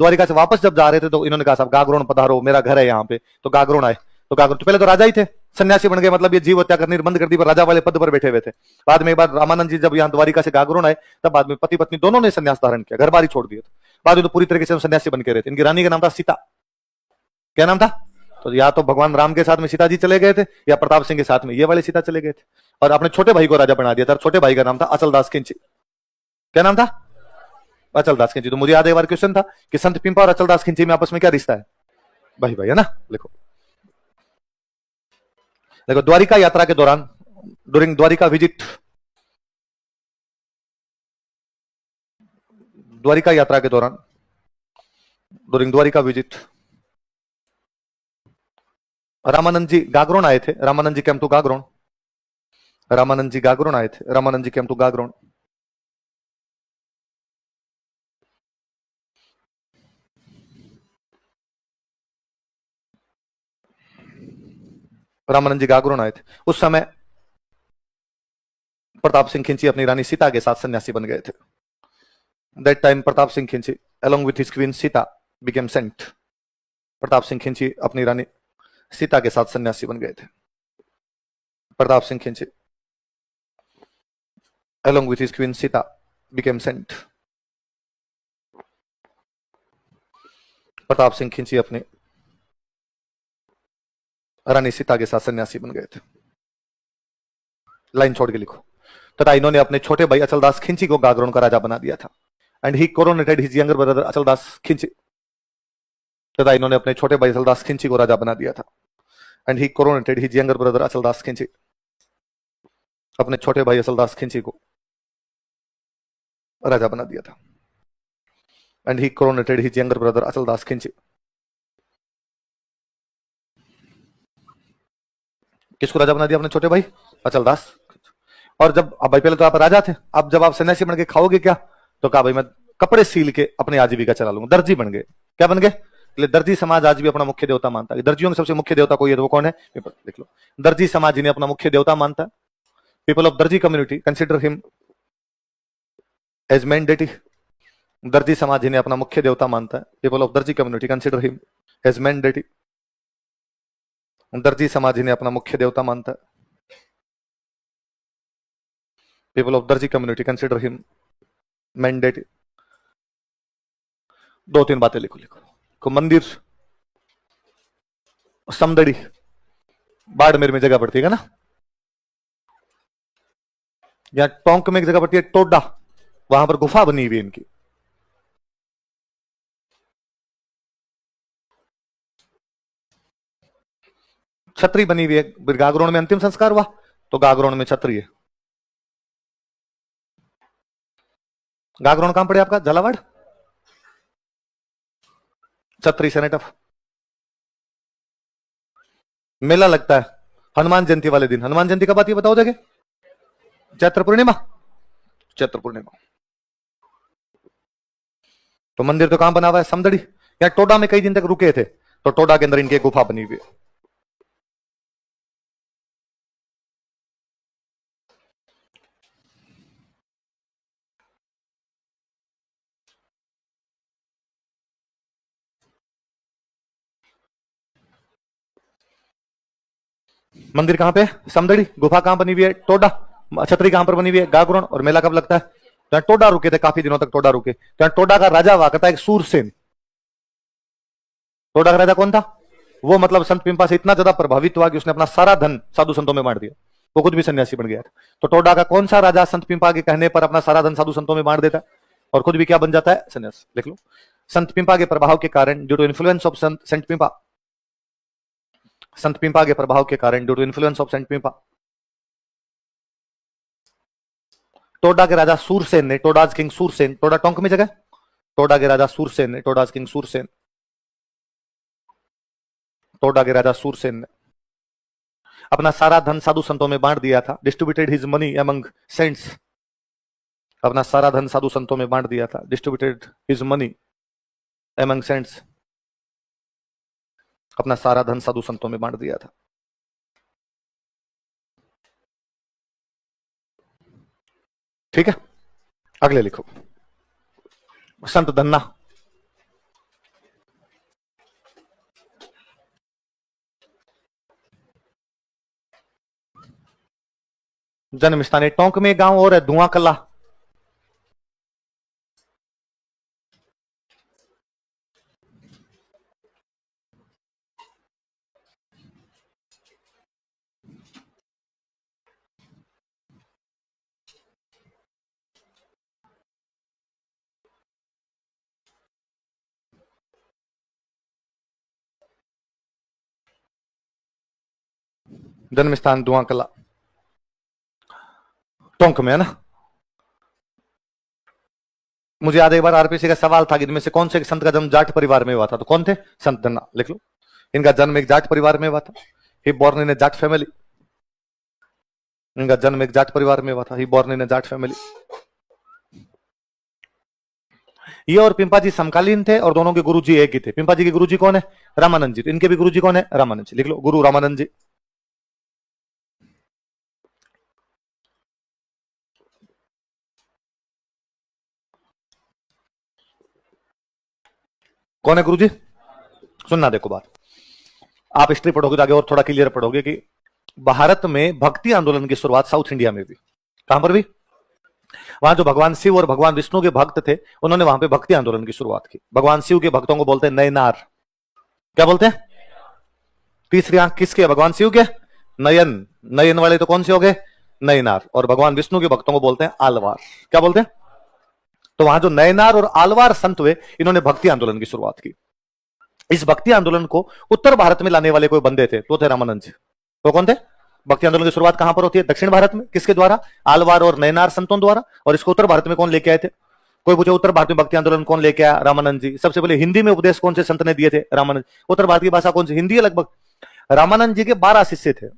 द्वारिका से वापस जब जा रहे थे तो इन्होंने कहा साहब गागरोन पधारो, मेरा घर है यहाँ पे। तो गागरोन आए। तो गागरोन तो पहले तो राजा ही थे, सन्यासी बन गए, मतलब ये जीव हत्या करनी बंद कर दी, पर राजा वाले पद पर बैठे हुए थे। बाद में एक बार रामानंद जी जब यहाँ द्वारिका से गागरोन आए, तब बाद में पति पत्नी दोनों ने संन्यास धारण किया, घर बारी छोड़ दिए। बाद में तो पूरी तरीके से सन्यासी बन के रहे थे। इनकी रानी का नाम था सीता। क्या नाम था? तो या तो भगवान राम के साथ में सीता जी चले गए थे, या प्रताप सिंह के साथ में ये वाले सीता चले गए थे। और अपने छोटे भाई को राजा बना दिया था। छोटे भाई का नाम था अचलदास खिंची। क्या नाम था? अचलदास खिंची। तो मुझे याद एक बार क्वेश्चन था कि संत पिंपा और अचलदास खिंची में आपस में क्या रिश्ता है? भाई भाई, है ना। लिखो, देखो, द्वारिका यात्रा के दौरान, ड्यूरिंग द्वारिका विजिट, द्वारिका यात्रा के दौरान, ड्यूरिंग द्वारिका विजिट, रामानंद जी गागरोन आए थे। रामानंद जी केम टू गागरोन। रामानंद जी गागरोन आए थे। रामानंद जी केम टू गागरोन। रामानंद जी गागरोन आए थे। उस समय प्रताप सिंह खिंची अपनी रानी सीता के साथ सन्यासी बन गए थे। दैट टाइम प्रताप सिंह खिंची along with his queen Sita became saint। Pratap Singh खिंची अपनी रानी सीता के साथ सन्यासी बन गए थे। प्रताप सिंह खिंची along with his queen Sita became saint। Pratap Singh खिंची अपनी रानी सीता के साथ सन्यासी बन गए थे। लाइन छोड़ के लिखो, तथा इन्होंने अपने छोटे भाई अचलदास खिंची को गागरोन का राजा बना दिया था। And he coronated his younger brother Achaldas खिंची। तथा इन्होंने अपने छोटे भाई अचलदास खिंची को राजा बना दिया था। And he coronated his younger brother Achaldas खिंची। अपने छोटे भाई अचलदास खिंची को राजा बना दिया था। And he coronated his younger brother Achaldas खिंची। किसको राजा बना दिया? अपने छोटे भाई अचलदास। और जब, अब भाई पहले तो आप राजा थे, अब जब आप सन्यासी बन के खाओगे क्या? तो कहा भाई मैं कपड़े सील के अपने आजीविका चला लूंगा। दर्जी बन गए। क्या बन गए? दर्जी समाज आज भी अपना मुख्य देवता मानता है। दर्जियों के सबसे मुख्य देवता कोई है तो वो कौन है? देख लो, दर्जी समाज जिन्हें अपना मुख्य देवता मानता है। People of darji community consider him as main deity. दर्जी समाज जिन्हें अपना मुख्य देवता मानता है। People of darji community consider him as main deity. दर्जी समाज जिन्हें अपना मुख्य देवता मानता है। People of darji community consider him mandate. दो तीन बातें लिखो। को मंदिर समदड़ी बाड़मेर में जगह पड़ती है ना, या टोंक में एक जगह पड़ती है टोडा, वहां पर गुफा बनी हुई है इनकी। छतरी बनी हुई है। गागरोन में अंतिम संस्कार हुआ तो गागरोन में छतरी है। गागरोन कहां पड़े आपका? झालावाड़। छतरी सेनेट ऑफ। मेला लगता है हनुमान जयंती वाले दिन। हनुमान जयंती कब आती है बताओ देखे? चैत्र पूर्णिमा। चैत्र पूर्णिमा। तो मंदिर तो कहां बना हुआ है? समदड़ी। या टोडा में कई दिन तक रुके थे, तो टोडा के अंदर इनकी गुफा बनी हुई है। मंदिर कहां पे? समदड़ी। गुफा कहां बनी हुई है? टोडा। छतरी कहां पर बनी हुई है? गागरोन। और मेला कब लगता है? तो टोडा रुके थे, काफी दिनों तक टोडा रुके। तो टोडा का राजा हुआ करता एक सूरसेन। टोडा का राजा कौन था? वो मतलब संत पिंपा से इतना ज्यादा प्रभावित हुआ कि उसने अपना सारा धन साधु संतों में बांट दिया। वो खुद भी सन्यासी बन गया था। तो टोडा का कौन सा राजा संत पिंपा के कहने पर अपना सारा धन साधु संतों में बांट देता है और खुद भी क्या बन जाता है? सन्यासी। लिख लो, संत पिंपा के प्रभाव के कारण, due to influence of saint Pimpa, Sant Pimpa के प्रभाव के कारण, due to influence of saint Pimpa, Toda के राजा सूरसेन ने, टोडाज किंग सूरसेन, टोडा टोंक में जगह, टोडा के राजा सूरसेन ने, टोडाज किंग सूरसेन, टोडा के राजा सूरसेन ने अपना सारा धन साधु संतों में बांट दिया था। Distributed his money among cents, अपना सारा धन साधु संतों में बांट दिया था। Distributed his money among cents, अपना सारा धन साधु संतों में बांट दिया था। ठीक है, अगले लिखो, संत धन्ना। जन्म स्थान टोंक में गांव और है धुआं कला। जन्म स्थान धुआं कला, टोंक में है ना। मुझे याद एक बार आरपीसी का सवाल था कि इनमें से कौन से संत का जन्म जाट परिवार में हुआ था, तो कौन थे? संत धन्ना। लिख लो, इनका जन्म एक जाट परिवार में हुआ था। He born in a Jat family, इनका जन्म एक जाट परिवार में हुआ था। He born in a Jat family. ये और पिंपा जी समकालीन थे और दोनों के गुरुजी एक ही थे। पिंपा जी के गुरुजी कौन है? रामानंद जी। तो इनके भी गुरुजी कौन है? रामानंद जी। लिख लो, गुरु रामानंद जी। कौन है गुरुजी? सुनना, देखो बात, आप हिस्ट्री पढ़ोगे तो आगे और थोड़ा क्लियर पढ़ोगे कि भारत में भक्ति आंदोलन की शुरुआत साउथ इंडिया में भी, कहां पर भी, वहां जो भगवान शिव और भगवान विष्णु के भक्त थे उन्होंने वहां पे भक्ति आंदोलन की शुरुआत की। भगवान शिव के भक्तों को बोलते हैं नयनार। क्या बोलते हैं? तीसरी आंख किसके? भगवान शिव के नयन। नयन वाले तो कौन से हो गए? नयनार। और भगवान विष्णु के भक्तों को बोलते हैं आलवार। क्या बोलते हैं? तो वहां जो नयनार और आलवार संत हुए, इन्होंने भक्ति आंदोलन की शुरुआत की। इस भक्ति आंदोलन को उत्तर भारत में लाने वाले कोई बंदे थे, तो थे रामानंद जी। तो कौन थे? भक्ति आंदोलन की शुरुआत कहां पर होती है? दक्षिण भारत में। किसके द्वारा? आलवार और नयनार संतों द्वारा। और इसको उत्तर भारत में कौन लेके आए थे? कोई पूछे उत्तर भारत में भक्ति आंदोलन कौन लेके आया? रामानंद जी। सबसे पहले हिंदी में उपदेश कौन से संत ने दिए थे? रामानंद। उत्तर भारत की भाषा कौन सी? हिंदी है लगभग। रामानंद जी के 12 शिष्य थे।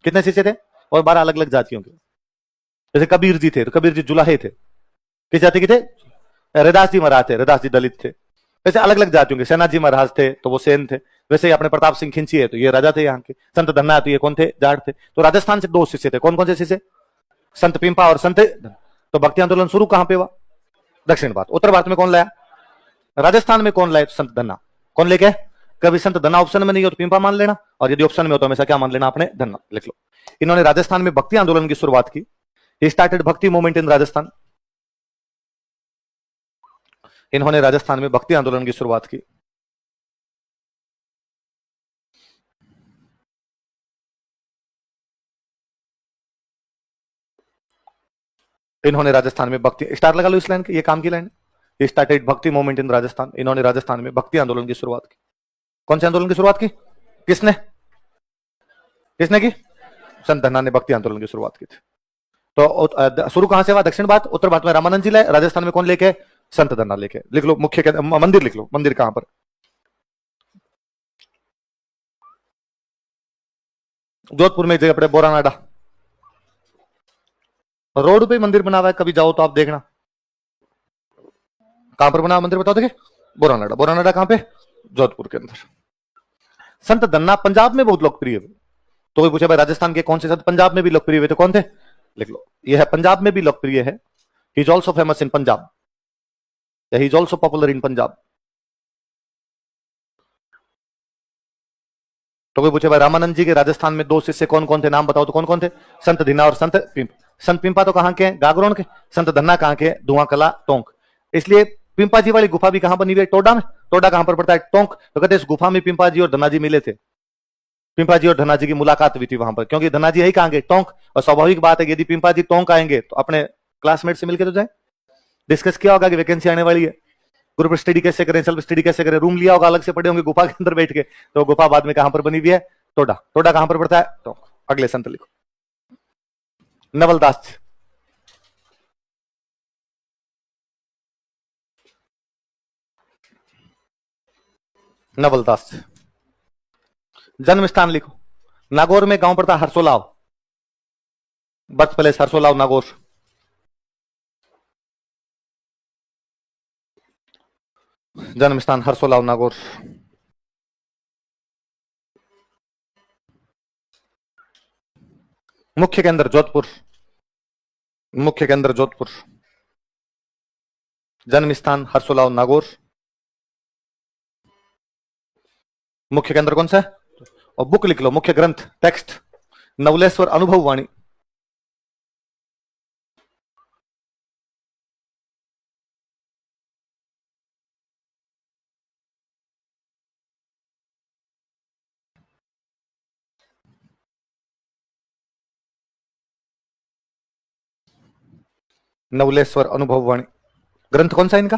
कितने शिष्य थे? और 12 अलग अलग जातियों के। जैसे कबीर जी थे, तो कबीर जी जुलाहे थे। किस जाति के थे? रैदास जी महाराज थे, रैदास जी दलित थे। वैसे अलग अलग जातियों के। सेना जी महाराज थे तो वो सेन थे। वैसे ही अपने प्रताप सिंह खिंची है तो ये राजा थे यहाँ के। संत धन्ना तो ये कौन थे? जाट थे। तो राजस्थान से 2 शिष्य थे। कौन कौन से शिष्य? संत पिंपा और संत। तो भक्ति आंदोलन शुरू कहां पे हुआ? दक्षिण भारत। उत्तर भारत में कौन लाया? राजस्थान में कौन लाए? संत धन्ना। कौन लेके? कभी संत धन्ना ऑप्शन में नहीं हो तो पिंपा मान लेना, और यदि ऑप्शन में हो तो हमेशा क्या मान लेना आपने? धन्ना। लिख लो, इन्होंने राजस्थान में भक्ति आंदोलन की शुरुआत की। ही स्टार्टेड भक्ति मूवमेंट इन राजस्थान। इन्होंने राजस्थान में भक्ति आंदोलन की शुरुआत की। इन्होंने राजस्थान में भक्ति, स्टार लगा लो इस लाइन के, ये काम की लाइन है। स्टार्टेड भक्ति मूवमेंट इन राजस्थान। इन्होंने राजस्थान में भक्ति आंदोलन की शुरुआत की। कौन से आंदोलन की शुरुआत की? किसने? किसने की? संत धन्ना ने भक्ति आंदोलन की शुरुआत की थी। तो शुरू कहां से हुआ? दक्षिण भारत। उत्तर भारत में रामानंद जी लाए, राजस्थान में कौन लेके? संत धन्ना लेके। लिख लो मुख्य मंदिर, लिख लो मंदिर कहां पर? जोधपुर में एक जगह पड़े, बोरानाडा। रोड पे मंदिर बना हुआ है, कभी जाओ तो आप देखना। कहां पर बना मंदिर बताओ देखिए? बोरानाडा। बोरानाडा कहां पे? जोधपुर के अंदर। संत धन्ना पंजाब में बहुत लोकप्रिय है। तो कोई पूछे भाई राजस्थान के कौन से संत पंजाब में भी लोकप्रिय हुए, तो कौन थे? लिख लो, यह है पंजाब में भी लोकप्रिय है। He is also famous in Punjab, he is also popular in Punjab. तो कोई पूछे भाई रामानंद जी के राजस्थान में 2 शिष्य कौन कौन थे, नाम बताओ, तो कौन कौन थे? संत धन्ना और संत पिंपा। संत पिंपा तो कहां के हैं? गागरोन के। संत धन्ना कहां के? धुआं कला, टोंक। इसलिए पिंपा जी वाली गुफा भी कहां बनी हुई है? टोडा में। टोडा कहां पर पड़ता है? टोंक। तो कहते हैं इस गुफा में पिंपा जी और धनाजी मिले थे। पिंपा जी और धनाजी की मुलाकात हुई थी वहां पर, क्योंकि धनाजी यही कहां गए? टोंक। और स्वाभाविक बात है यदि पिंपा जी टोंक आएंगे तो अपने क्लासमेट से मिलकर तो जाए। डिस्कस किया होगा कि वैकेंसी आने वाली है, ग्रुप स्टडी कैसे करें, सेल्फ स्टडी कैसे करें, रूम लिया होगा, अलग से पढ़े होंगे गुफा के अंदर बैठ के। तो गुफा बाद में कहां पर बनी हुई है? टोडा। टोडा कहां पर पड़ता है? टोंक। अगले संत लिखो। नवलदास। नवलदास। जन्म स्थान लिखो। नागौर में गांव पड़ता है हरसोलाव, बर्थ प्लेस हरसोलाव नागौर। जन्म स्थान हरसोलाव नागौर। मुख्य केंद्र जोधपुर। मुख्य केंद्र जोधपुर। जन्म स्थान हरसोलाव नागौर। मुख्य केंद्र कौन सा है? और बुक लिख लो, मुख्य ग्रंथ, टेक्स्ट, नवलेश्वर अनुभव वाणी। नवलेश्वर अनुभव वाणी ग्रंथ कौन सा इनका?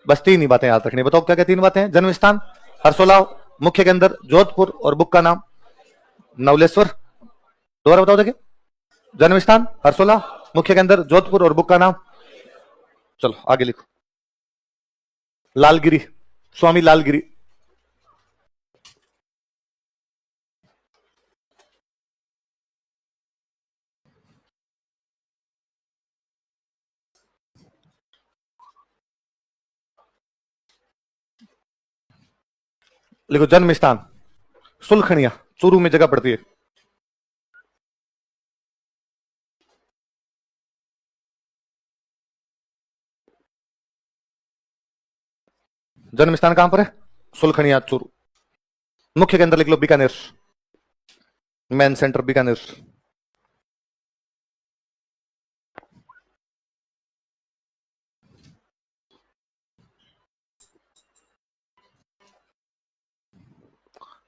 बस तीन ही बातें याद रखनी। बताओ क्या क्या तीन बातें हैं? जन्म स्थान हरसोलाव, मुख्य केंद्र जोधपुर, और बुक का नाम नवलेश्वर। दोबारा बताओ देखिए। जन्म स्थान हरसोलाव, मुख्य केंद्र जोधपुर, और बुक का नाम। चलो आगे लिखो। लालगिरी, स्वामी लालगिरी। लिखो जन्म स्थान सुलखनिया, चूरू में जगह पड़ती है। जन्म स्थान कहां पर है? सुलखनिया, चूरू। मुख्य केंद्र लिख लो Bikaner, main centre Bikaner.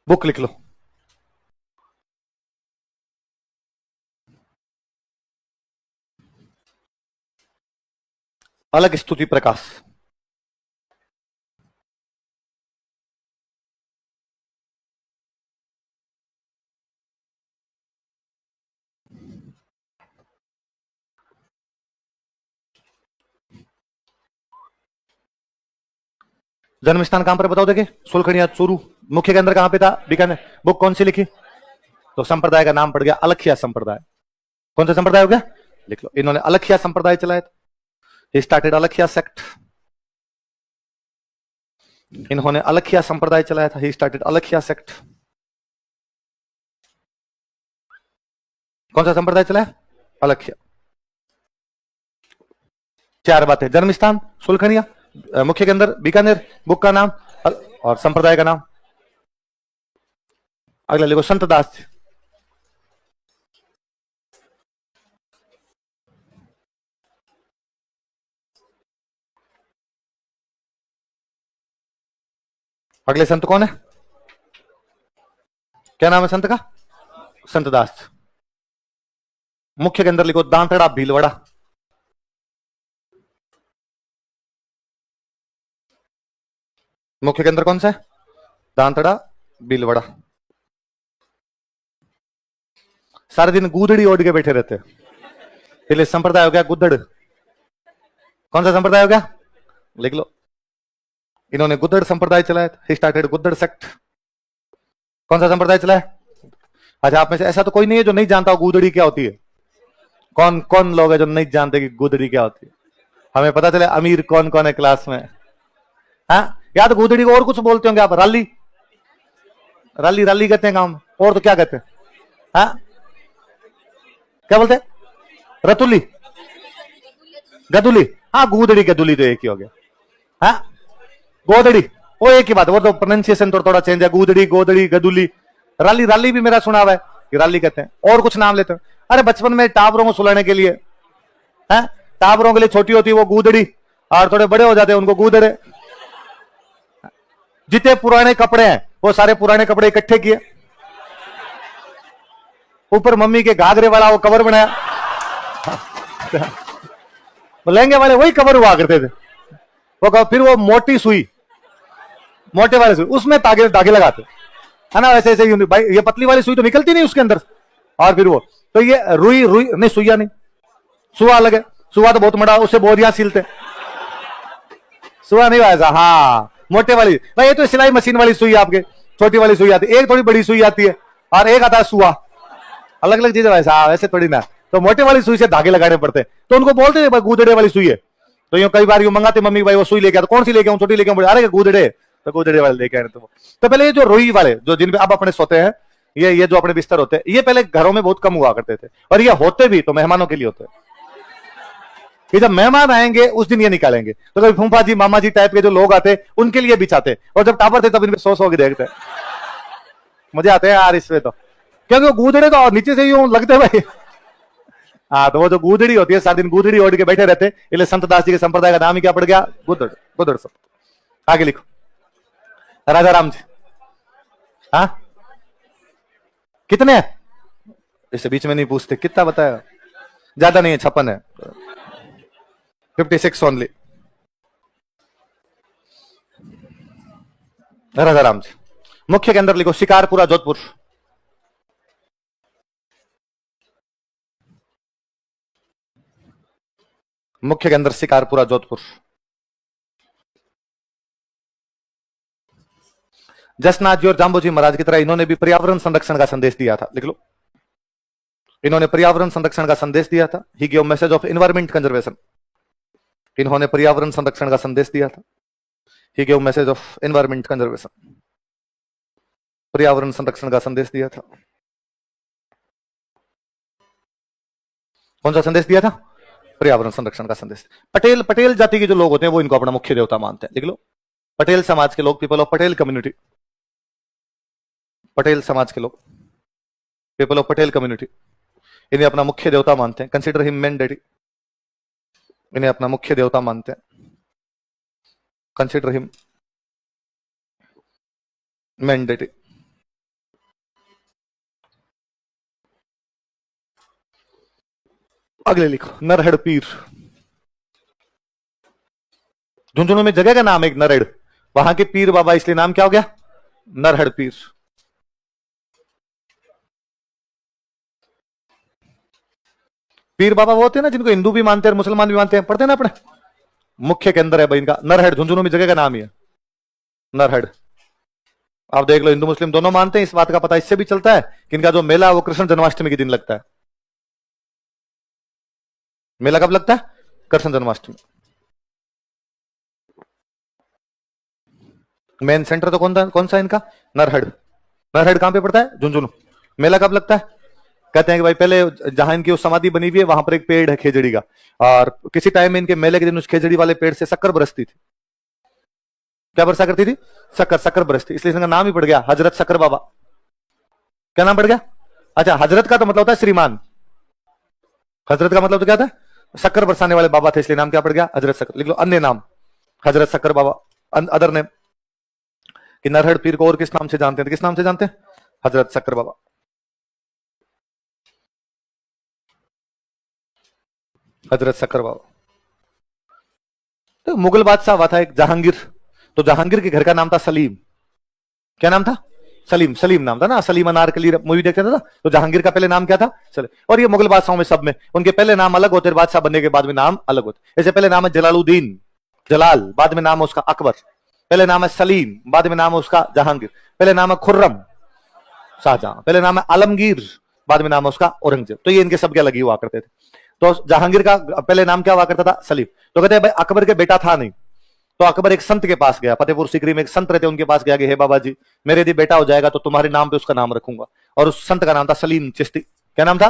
Book लिख लो। अलग स्तुति प्रकाश। जन्म स्थान कहां पर बताओ देखिए? सुलखनिया, चूरू। मुख्य केंद्र कहां पे था? बीकानेर। बुक कौन सी लिखी? तो संप्रदाय का नाम पड़ गया अलखिया संप्रदाय। कौन सा संप्रदाय हो गया? लिख लो। इन्होंने अलखिया संप्रदाय चलाया था। He started Alakhiya sect. इन्होंने अलखिया संप्रदाय चलाया था। He started Alakhiya sect. कौन सा संप्रदाय चलाया? अलखिया। चार बातें। जन्म स्थान सुलखनिया, मुख्य केंद्र बीकानेर, बुक का नाम और संप्रदाय का नाम। अगला लिखो संत दास। अगले संत कौन है? क्या नाम है संत का? संत दास। मुख्य केंद्र लिखो दांतड़ा भीलवाड़ा। मुख्य केंद्र कौन सा है? दांतड़ा भीलवाड़ा। सारे दिन गूदड़ी ओढ़ के बैठे रहते, इसलिए संप्रदाय हो गया गुद्दड़। कौन सा संप्रदाय हो गया? लिख लो। इन्होंने गुद्दड़ संप्रदाय चलाया था। He started Guddar sect. कौन सा संप्रदाय चलाया? अच्छा, आप में से ऐसा तो कोई नहीं है जो नहीं जानता हो गूदड़ी क्या होती है? कौन कौन लोग है जो नहीं जानते कि गूदड़ी क्या होती है? हमें पता चले अमीर कौन कौन है क्लास में। हाँ, या तो गूदड़ी को और कुछ बोलते होंगे आप। राली, राली राली कहते हैं गांव में। और तो क्या कहते हैं? हाँ, क्या बोलते हैं? रतुली, गदुली। हाँ, गूदड़ी गदुली तो एक ही हो गया। हाँ, गोदड़ी वो एक ही बात है, वो तो प्रोनाउंसिएशन थोड़ा थोड़ा चेंज है। गूदड़ी, गोदड़ी, गदुली। राली, राली भी मेरा सुना हुआ है कि राली कहते हैं। और कुछ नाम लेते हैं। अरे बचपन में टावरों को सुलाने के लिए, है टावरों के लिए छोटी होती है वो गूदड़ी, और थोड़े बड़े हो जाते हैं उनको गूदड़े। जितने पुराने कपड़े हैं वो सारे पुराने कपड़े इकट्ठे किए, ऊपर मम्मी के घाघरे वाला वो कवर बनाया, लहंगे वाले वही कवर हुआ करते थे। वो फिर वो मोटी सुई, मोटे वाले सुई, उसमें धागे धागे लगाते है ना, वैसे ऐसे भाई ये पतली वाली सुई तो निकलती नहीं उसके अंदर। और फिर वो तो ये रुई रुई नहीं, सुइया नहीं, सुआ अलग है। सुआ तो बहुत बड़ा, उससे बोरियां सिलते, सुआ नहीं वैसा। हाँ मोटे वाली भाई, ये तो सिलाई मशीन वाली सुई आपके, छोटी वाली सुई आती है, एक थोड़ी बड़ी सुई आती है और एक आता है सुआ, अलग अलग चीजें वैसा, वैसे थोड़ी ना। तो मोटे वाली सुई से धागे लगाने पड़ते, तो उनको बोलते थे गूदड़े वाली सुई है। तो यूं कई बार यूं मंगाते मम्मी भाई वो सुई लेके, तो कौन सी लेके आऊं, छोटी लेके आऊं, अरे गूदड़े, तो गूदड़े वाले लेके आए। तो पहले ये जो रुई वाले जो जिन पे अब अपने सोते हैं, ये जो अपने बिस्तर होते हैं, ये पहले घरों में बहुत कम हुआ करते थे, और ये होते भी तो मेहमानों के लिए होते हैं कि जब मेहमान आएंगे उस दिन ये निकालेंगे। तो कभी फूफा जी मामा जी टाइप के जो लोग आते उनके लिए बिछाते, और जब टापर थे तब इन पे सो के देखते, मजे आते हैं यार इसमें तो, क्योंकि वो गूदड़े तो नीचे से यूं लगते भाई। हाँ तो वो जो गूदड़ी होती है, सारा दिन गूदड़ी ओढ़ के बैठे रहते, इसलिए संत दास जी के संप्रदाय का नाम ही क्या पड़ गया, गुदड़, गुदड़ सब। आगे लिखो राजा राम जी। हाँ कितने, इससे बीच में नहीं पूछते कितना बताया, ज्यादा नहीं है, 56 है, 56 ओनली। राजा राम जी। मुख्य के अंदर लिखो शिकारपुरा जोधपुर। मुख्य के अंदर शिकारपुरा जोधपुर। जसनाथ जी और जाम्बू महाराज की तरह इन्होंने भी पर्यावरण संरक्षण का संदेश दिया था, लिख लो। इन्होंने पर्यावरण संरक्षण का संदेश दिया था। He give message of environment conservation. इन्होंने पर्यावरण संरक्षण का संदेश दिया था। He give message of environment conservation, पर्यावरण संरक्षण का संदेश दिया था। कौन सा संदेश दिया था, पर्यावरण संरक्षण का संदेश। पटेल जाति के जो लोग होते हैं वो इनको अपना मुख्य देवता मानते हैं, लिख लो। पटेल समाज के लोग, people of Patel community, Patel समाज के लोग, पीपल ऑफ पटेल कम्युनिटी, इन्हें अपना मुख्य देवता मानते हैं। कंसिडर हिम मेन डेडी, इन्हें अपना मुख्य देवता मानते हैं। Consider him main daddy. अगले लिखो नरहड़ पीर। झुंझुनू में जगह का नाम एक नरहड़, वहां के पीर बाबा, इसलिए नाम क्या हो गया, नरहड़ पीर। पीर बाबा वो होते हैं ना जिनको हिंदू भी मानते हैं और मुसलमान भी मानते हैं, पढ़ते हैं ना अपने। मुख्य के अंदर है भाई इनका नरहड़, झुंझुनू में जगह का नाम ही है नरहड़। आप देख लो हिंदू मुस्लिम दोनों मानते हैं, इस बात का पता इससे भी चलता है कि इनका जो मेला है वो कृष्ण जन्माष्टमी के दिन लगता है। मेला कब लगता है, कृष्ण जन्माष्टमी। मेन सेंटर तो कौन सा इनका, नरहड़। नरहड़ कहां पे पड़ता है, झुंझुनू। मेला कब लगता है, कहते हैं कि भाई पहले जहां इनकी उस समाधि बनी हुई है वहां पर एक पेड़ है खेजड़ी का, और किसी टाइम में इनके मेले के दिन उस खेजड़ी वाले पेड़ से शक्कर बरसती थी। क्या बरसा करती थी, शक्कर बरसती, इसलिए इसका नाम ही पड़ गया हजरत शक्कर बाबा। क्या नाम पड़ गया, अच्छा हजरत का तो मतलब होता है श्रीमान, हजरत का मतलब तो क्या था, शक्कर बरसाने वाले बाबा थे, इसलिए नाम क्या पड़ गया, हजरत शक्कर। लिख लो अन्य नाम हजरत शक्कर बाबा, अदर नेम। कि नरहड़ पीर को और किस नाम से जानते हैं, किस नाम से जानते हैं, हजरत शक्कर बाबा। हजरत शक्कर बाबा। तो मुगल बादशाह हुआ था एक जहांगीर, तो जहांगीर के घर का नाम था सलीम। क्या नाम था, सलीम। सलीम नाम था ना, सलीम अनारकली मूवी देखते थे ना, तो जहांगीर का पहले नाम क्या था, सलीम। और ये मुगल बादशाहों में सब में उनके पहले नाम अलग होते, बादशाह बनने के बाद में नाम अलग होते। ऐसे पहले नाम है जलालुद्दीन, जलाल, बाद में नाम है उसका अकबर। पहले नाम है सलीम, बाद में नाम है उसका जहांगीर। पहले नाम है खुर्रम, शाहजहां। पहले नाम है आलमगीर, बाद में नाम है उसका औरंगजेब। तो ये इनके सबके अलग ही हुआ करते थे। तो जहांगीर का पहले नाम क्या हुआ करता था, सलीम। तो कहते हैं भाई अकबर के बेटा था नहीं, तो अकबर एक संत के पास गया, फतेहपुर सीकरी में एक संत रहते, उनके पास गया कि हे बाबा जी मेरे यदि बेटा हो जाएगा तो तुम्हारे नाम पे उसका नाम रखूंगा। और उस संत का नाम था सलीम चिश्ती। क्या नाम था,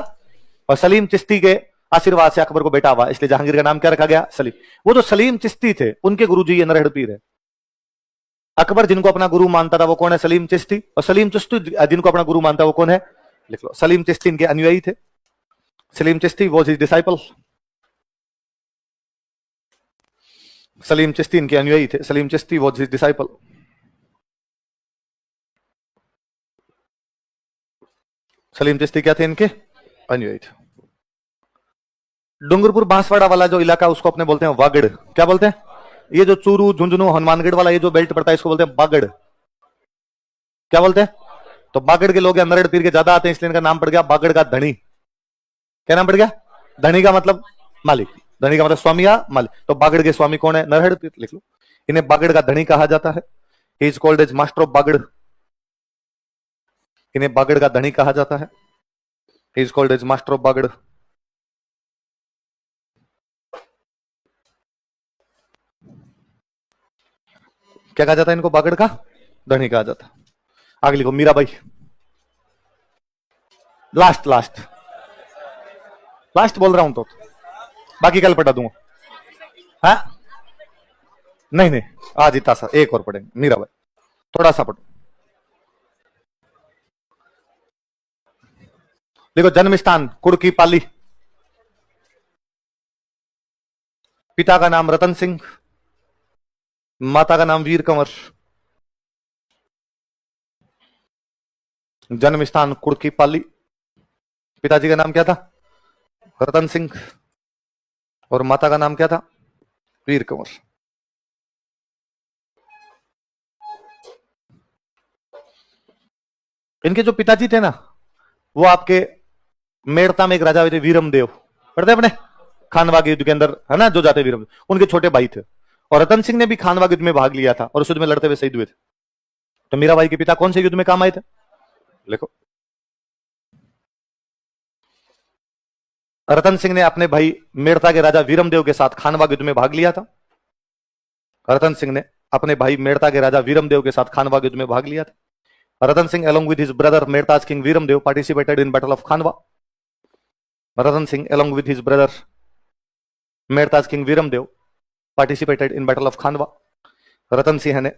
और सलीम चिश्ती के आशीर्वाद से अकबर को बेटा हुआ, इसलिए जहांगीर का नाम क्या रखा गया, सलीम। वो जो सलीम चिश्ती थे उनके गुरुजी ये नरहड़ पीर है। अकबर जिनको अपना गुरु मानता था वो कौन है, सलीम चिश्ती। और सलीम चिश्ती जिनको अपना गुरु मानता है वो कौन है, लिख लो। सलीम चिश्ती इनके अनुयायी थे। Salim Chishti was his disciple. Salim Chishti इनके अनुयायी थे। Salim Chishti was his disciple. Salim Chishti क्या थे? इनके अनुयायी थे। डूंगरपुर बांसवाड़ा वाला जो इलाका उसको अपने बोलते हैं वागड़। क्या बोलते हैं? ये जो चूरू झुंझुनू हनुमानगढ़ वाला ये जो बेल्ट पड़ता है इसको बोलते हैं बागड़। क्या बोलते हैं? तो बागड़ के लोग नरहड़ पीर के ज्यादा आते हैं इसलिए इनका नाम पड़ गया बागड़ का धनी। क्या नाम पड़ गया? धनी का मतलब मालिक, धनी का मतलब स्वामी या मालिक। तो बागड़ के स्वामी कौन है? नरहड़ पीर। लिख लो, इन्हें बागड़ का धनी कहा जाता है। He is called as master of Bagar. इन्हें बागड़ का धनी कहा जाता है। He is called as master of Bagar. क्या कहा जाता है इनको? बागड़ का धनी कहा जाता है। आगे लिखो मीराबाई। लास्ट लास्ट लास्ट बोल रहा हूं तो बाकी कल पढ़ा दूंगा। हाँ नहीं नहीं, आज इतना सा एक और पढ़ेंगे। मीराबाई थोड़ा सा पढ़ो। देखो, जन्म स्थान कुड़की पाली। पिता का नाम रतन सिंह, माता का नाम वीर कंवर। जन्म स्थान कुड़की पाली। पिताजी का नाम क्या था? रतन सिंह। और माता का नाम क्या था? वीर कंवर। इनके जो पिताजी थे ना वो आपके मेड़ता में एक राजा हुए थे वीरमदेव, पढ़ते अपने खानवा के युद्ध के अंदर है ना, जो जाते वीरमदेव, उनके छोटे भाई थे। और रतन सिंह ने भी खानवा युद्ध में भाग लिया था और उस युद्ध में लड़ते हुए शहीद हुए थे। तो मीराबाई के पिता कौन से युद्ध में काम आए थे? लिखो, रतन सिंह ने अपने भाई मेड़ता के राजा वीरमदेव के साथ खानवा युद्ध में भाग लिया था। रतन सिंह ने अपने भाई मेड़ता के राजा वीरमदेव के साथ खानवा युद्ध में भाग लिया था। Ratan Singh, along with his brother Mertas King Viramdev, participated in Battle of Khanwa. Ratan Singh, along with his brother Mertas King Viramdev, participated in Battle of Khanwa. Ratan Singh ने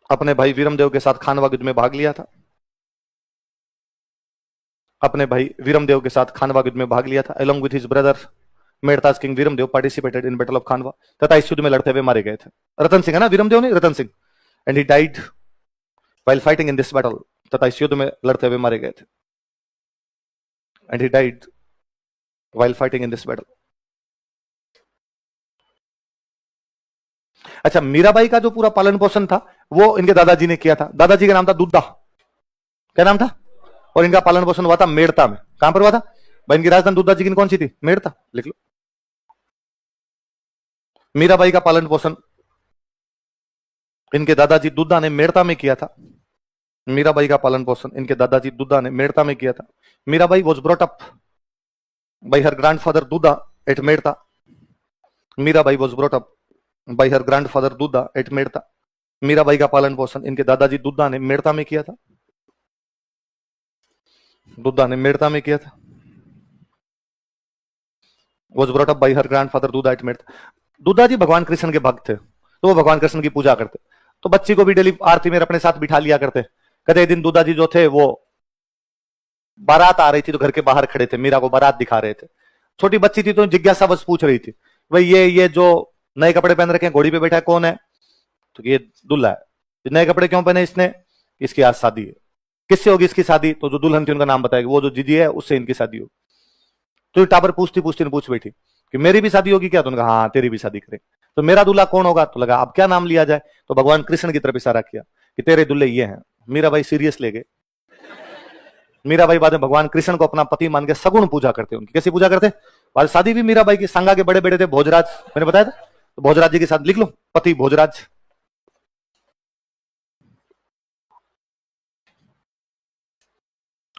अपने भाई वीरमदेव के साथ खानवा युद्ध में भाग लिया था। अपने भाई वीरमदेव के साथ खानवा युद्ध में भाग लिया था। Along with his brother Merta's king Viramdev participated in Battle of Khanwa, तथा इस युद्ध में लड़ते हुए मारे गए थे। रतन सिंह है ना, वीरमदेव नहीं, Ratan Singh. And he died while fighting in this battle, तथा इस युद्ध में लड़ते हुए मारे गए थे। And he died while fighting in this battle. अच्छा, मीराबाई का जो पूरा पालन पोषण था वो इनके दादाजी ने किया था। दादाजी का नाम था दुद्दा। क्या नाम था? और इनका पालन पोषण हुआ था मेड़ता में। कहां पर हुआ था भाई? इनकी राजधानी दुद्दा जी की कौन सी थी? मेड़ता। लिख लो, मीराबाई का पालन पोषण इनके दादाजी दुद्दा ने मेड़ता में किया था। मीराबाई का पालन पोषण इनके दादाजी दुद्दा ने मेड़ता में किया था। Mirabai was brought up by her grandfather Dudda at Merta. Mirabai was brought up by her grandfather Dudda at Merta. Mirabai का पालन पोषण इनके दादाजी दुद्दा ने मेड़ता में किया था। दुद्दा ने मेड़ता में किया था। Was brought up by her grandfather Dudda at Merta. Dudda ji भगवान कृष्ण के भक्त थे, तो वो भगवान कृष्ण की पूजा करते, तो बच्ची को भी डेली आरती में अपने साथ बिठा लिया करते। कहते एक दिन दुद्दा जी जो थे वो बारात आ रही थी तो घर के बाहर खड़े थे, मीरा को बारात दिखा रहे थे। छोटी बच्ची थी तो जिज्ञासा बस पूछ रही थी, भाई ये जो नए कपड़े पहन रखे हैं, घोड़ी पे बैठा है, कौन है? तो ये दूल्हा है। नए कपड़े क्यों पहने इसने? इसकी आज शादी है। किससे होगी इसकी शादी? तो जो दुल्हन थी उनका नाम बताएगी, वो जो जीजी है उससे इनकी शादी होगी। तो टापर पूछती पूछती पूछ बैठी कि मेरी भी शादी होगी क्या? तो उन्होंने कहा हाँ तेरी भी शादी करें। तो मेरा दूल्हा कौन होगा? तो लगा अब क्या नाम लिया जाए, तो भगवान कृष्ण की तरफ इशारा किया कि तेरे दूल्हे ये हैं। मीराबाई सीरियस ले गए। मीराबाई बाद में भगवान कृष्ण को अपना पति मान के सगुण पूजा करते। उनकी कैसी पूजा करते? बाद शादी भी मीराबाई की संगा के बड़े बेटे थे भोजराज, मैंने बताया था, तो भोजराज जी के साथ लिख लो पति भोजराज।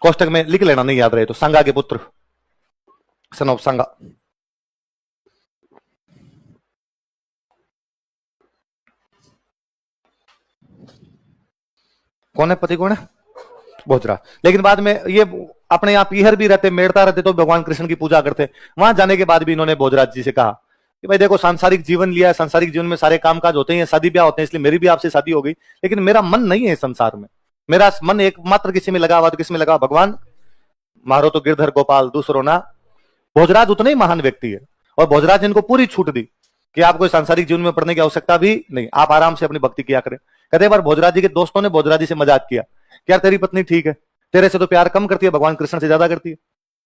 कोष्टक में लिख लेना, नहीं याद रहे तो संगा के पुत्र, सन ऑफ संगा। कौन है पति? कौन है? भोजराज। लेकिन बाद में ये अपने यहाँ पीहर भी रहते, मेड़ता रहते, तो भगवान कृष्ण की पूजा करते। वहां जाने के बाद भी इन्होंने भोजराज जी से कहा कि भाई देखो सांसारिक जीवन लिया है, सांसारिक जीवन में सारे काम काज होते हैं, शादी ब्याह होते हैं, इसलिए मेरी भी आपसे शादी हो गई, लेकिन मेरा मन नहीं है संसार में। मेरा मन एकमात्र किसी में लगा हुआ, तो किस में लगा? भगवान मारो तो गिरधर गोपाल, दूसरो ना। भोजराज उतना ही महान व्यक्ति है, और भोजराज ने इनको पूरी छूट दी कि आपको सांसारिक जीवन में पढ़ने की आवश्यकता भी नहीं, आप आराम से अपनी भक्ति किया करें। कहते बार भोजराज जी के दोस्तों ने भोजराज जी से मजाक किया कि यार तेरी पत्नी ठीक है, तेरे से तो प्यार कम करती है, भगवान कृष्ण से ज्यादा करती है।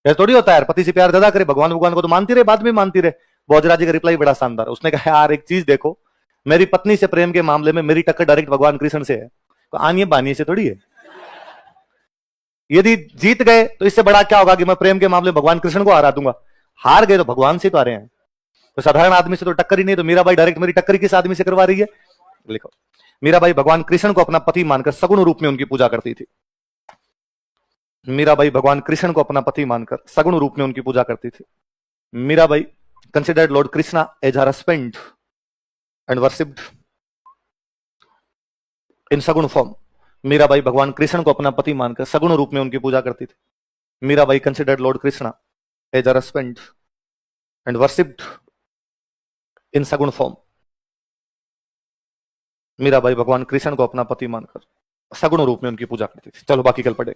ऐसा थोड़ी होता है यार, पति से प्यार ज्यादा करे, भगवान भगवान को तो मानती रहे, बाद में मानती रहे। भोजराज जी का रिप्लाई बड़ा शानदार, उसने कहा यार एक चीज देखो, मेरी पत्नी से प्रेम के मामले में मेरी टक्कर डायरेक्ट भगवान कृष्ण से है, तो आनिए बानिए से थोड़ी है। यदि जीत गए तो इससे बड़ा क्या होगा कि मैं प्रेम के मामले में भगवान कृष्ण को हरा दूंगा, हार गए तो भगवान से तो आ रहे हैं, तो साधारण आदमी से तो टक्कर ही नहीं। तो मीराबाई डायरेक्ट मेरी टक्कर किस आदमी से करवा रही है? लिखो, मीराबाई भगवान कृष्ण को अपना पति मानकर सगुण रूप में उनकी पूजा करती थी। मीराबाई भगवान कृष्ण को अपना पति मानकर सगुण रूप में उनकी पूजा करती थी। Mirabai considered Lord Krishna as her husband and worshipped in सगुण फॉर्म। मीराबाई भगवान कृष्ण को अपना पति मानकर सगुण रूप में उनकी पूजा करती थी। Mirabai considered Lord Krishna as her husband and worshipped in सगुण फॉर्म। मीराबाई भगवान कृष्ण को अपना पति मानकर सगुण रूप में उनकी पूजा करती थी। चलो बाकी कल पढ़े।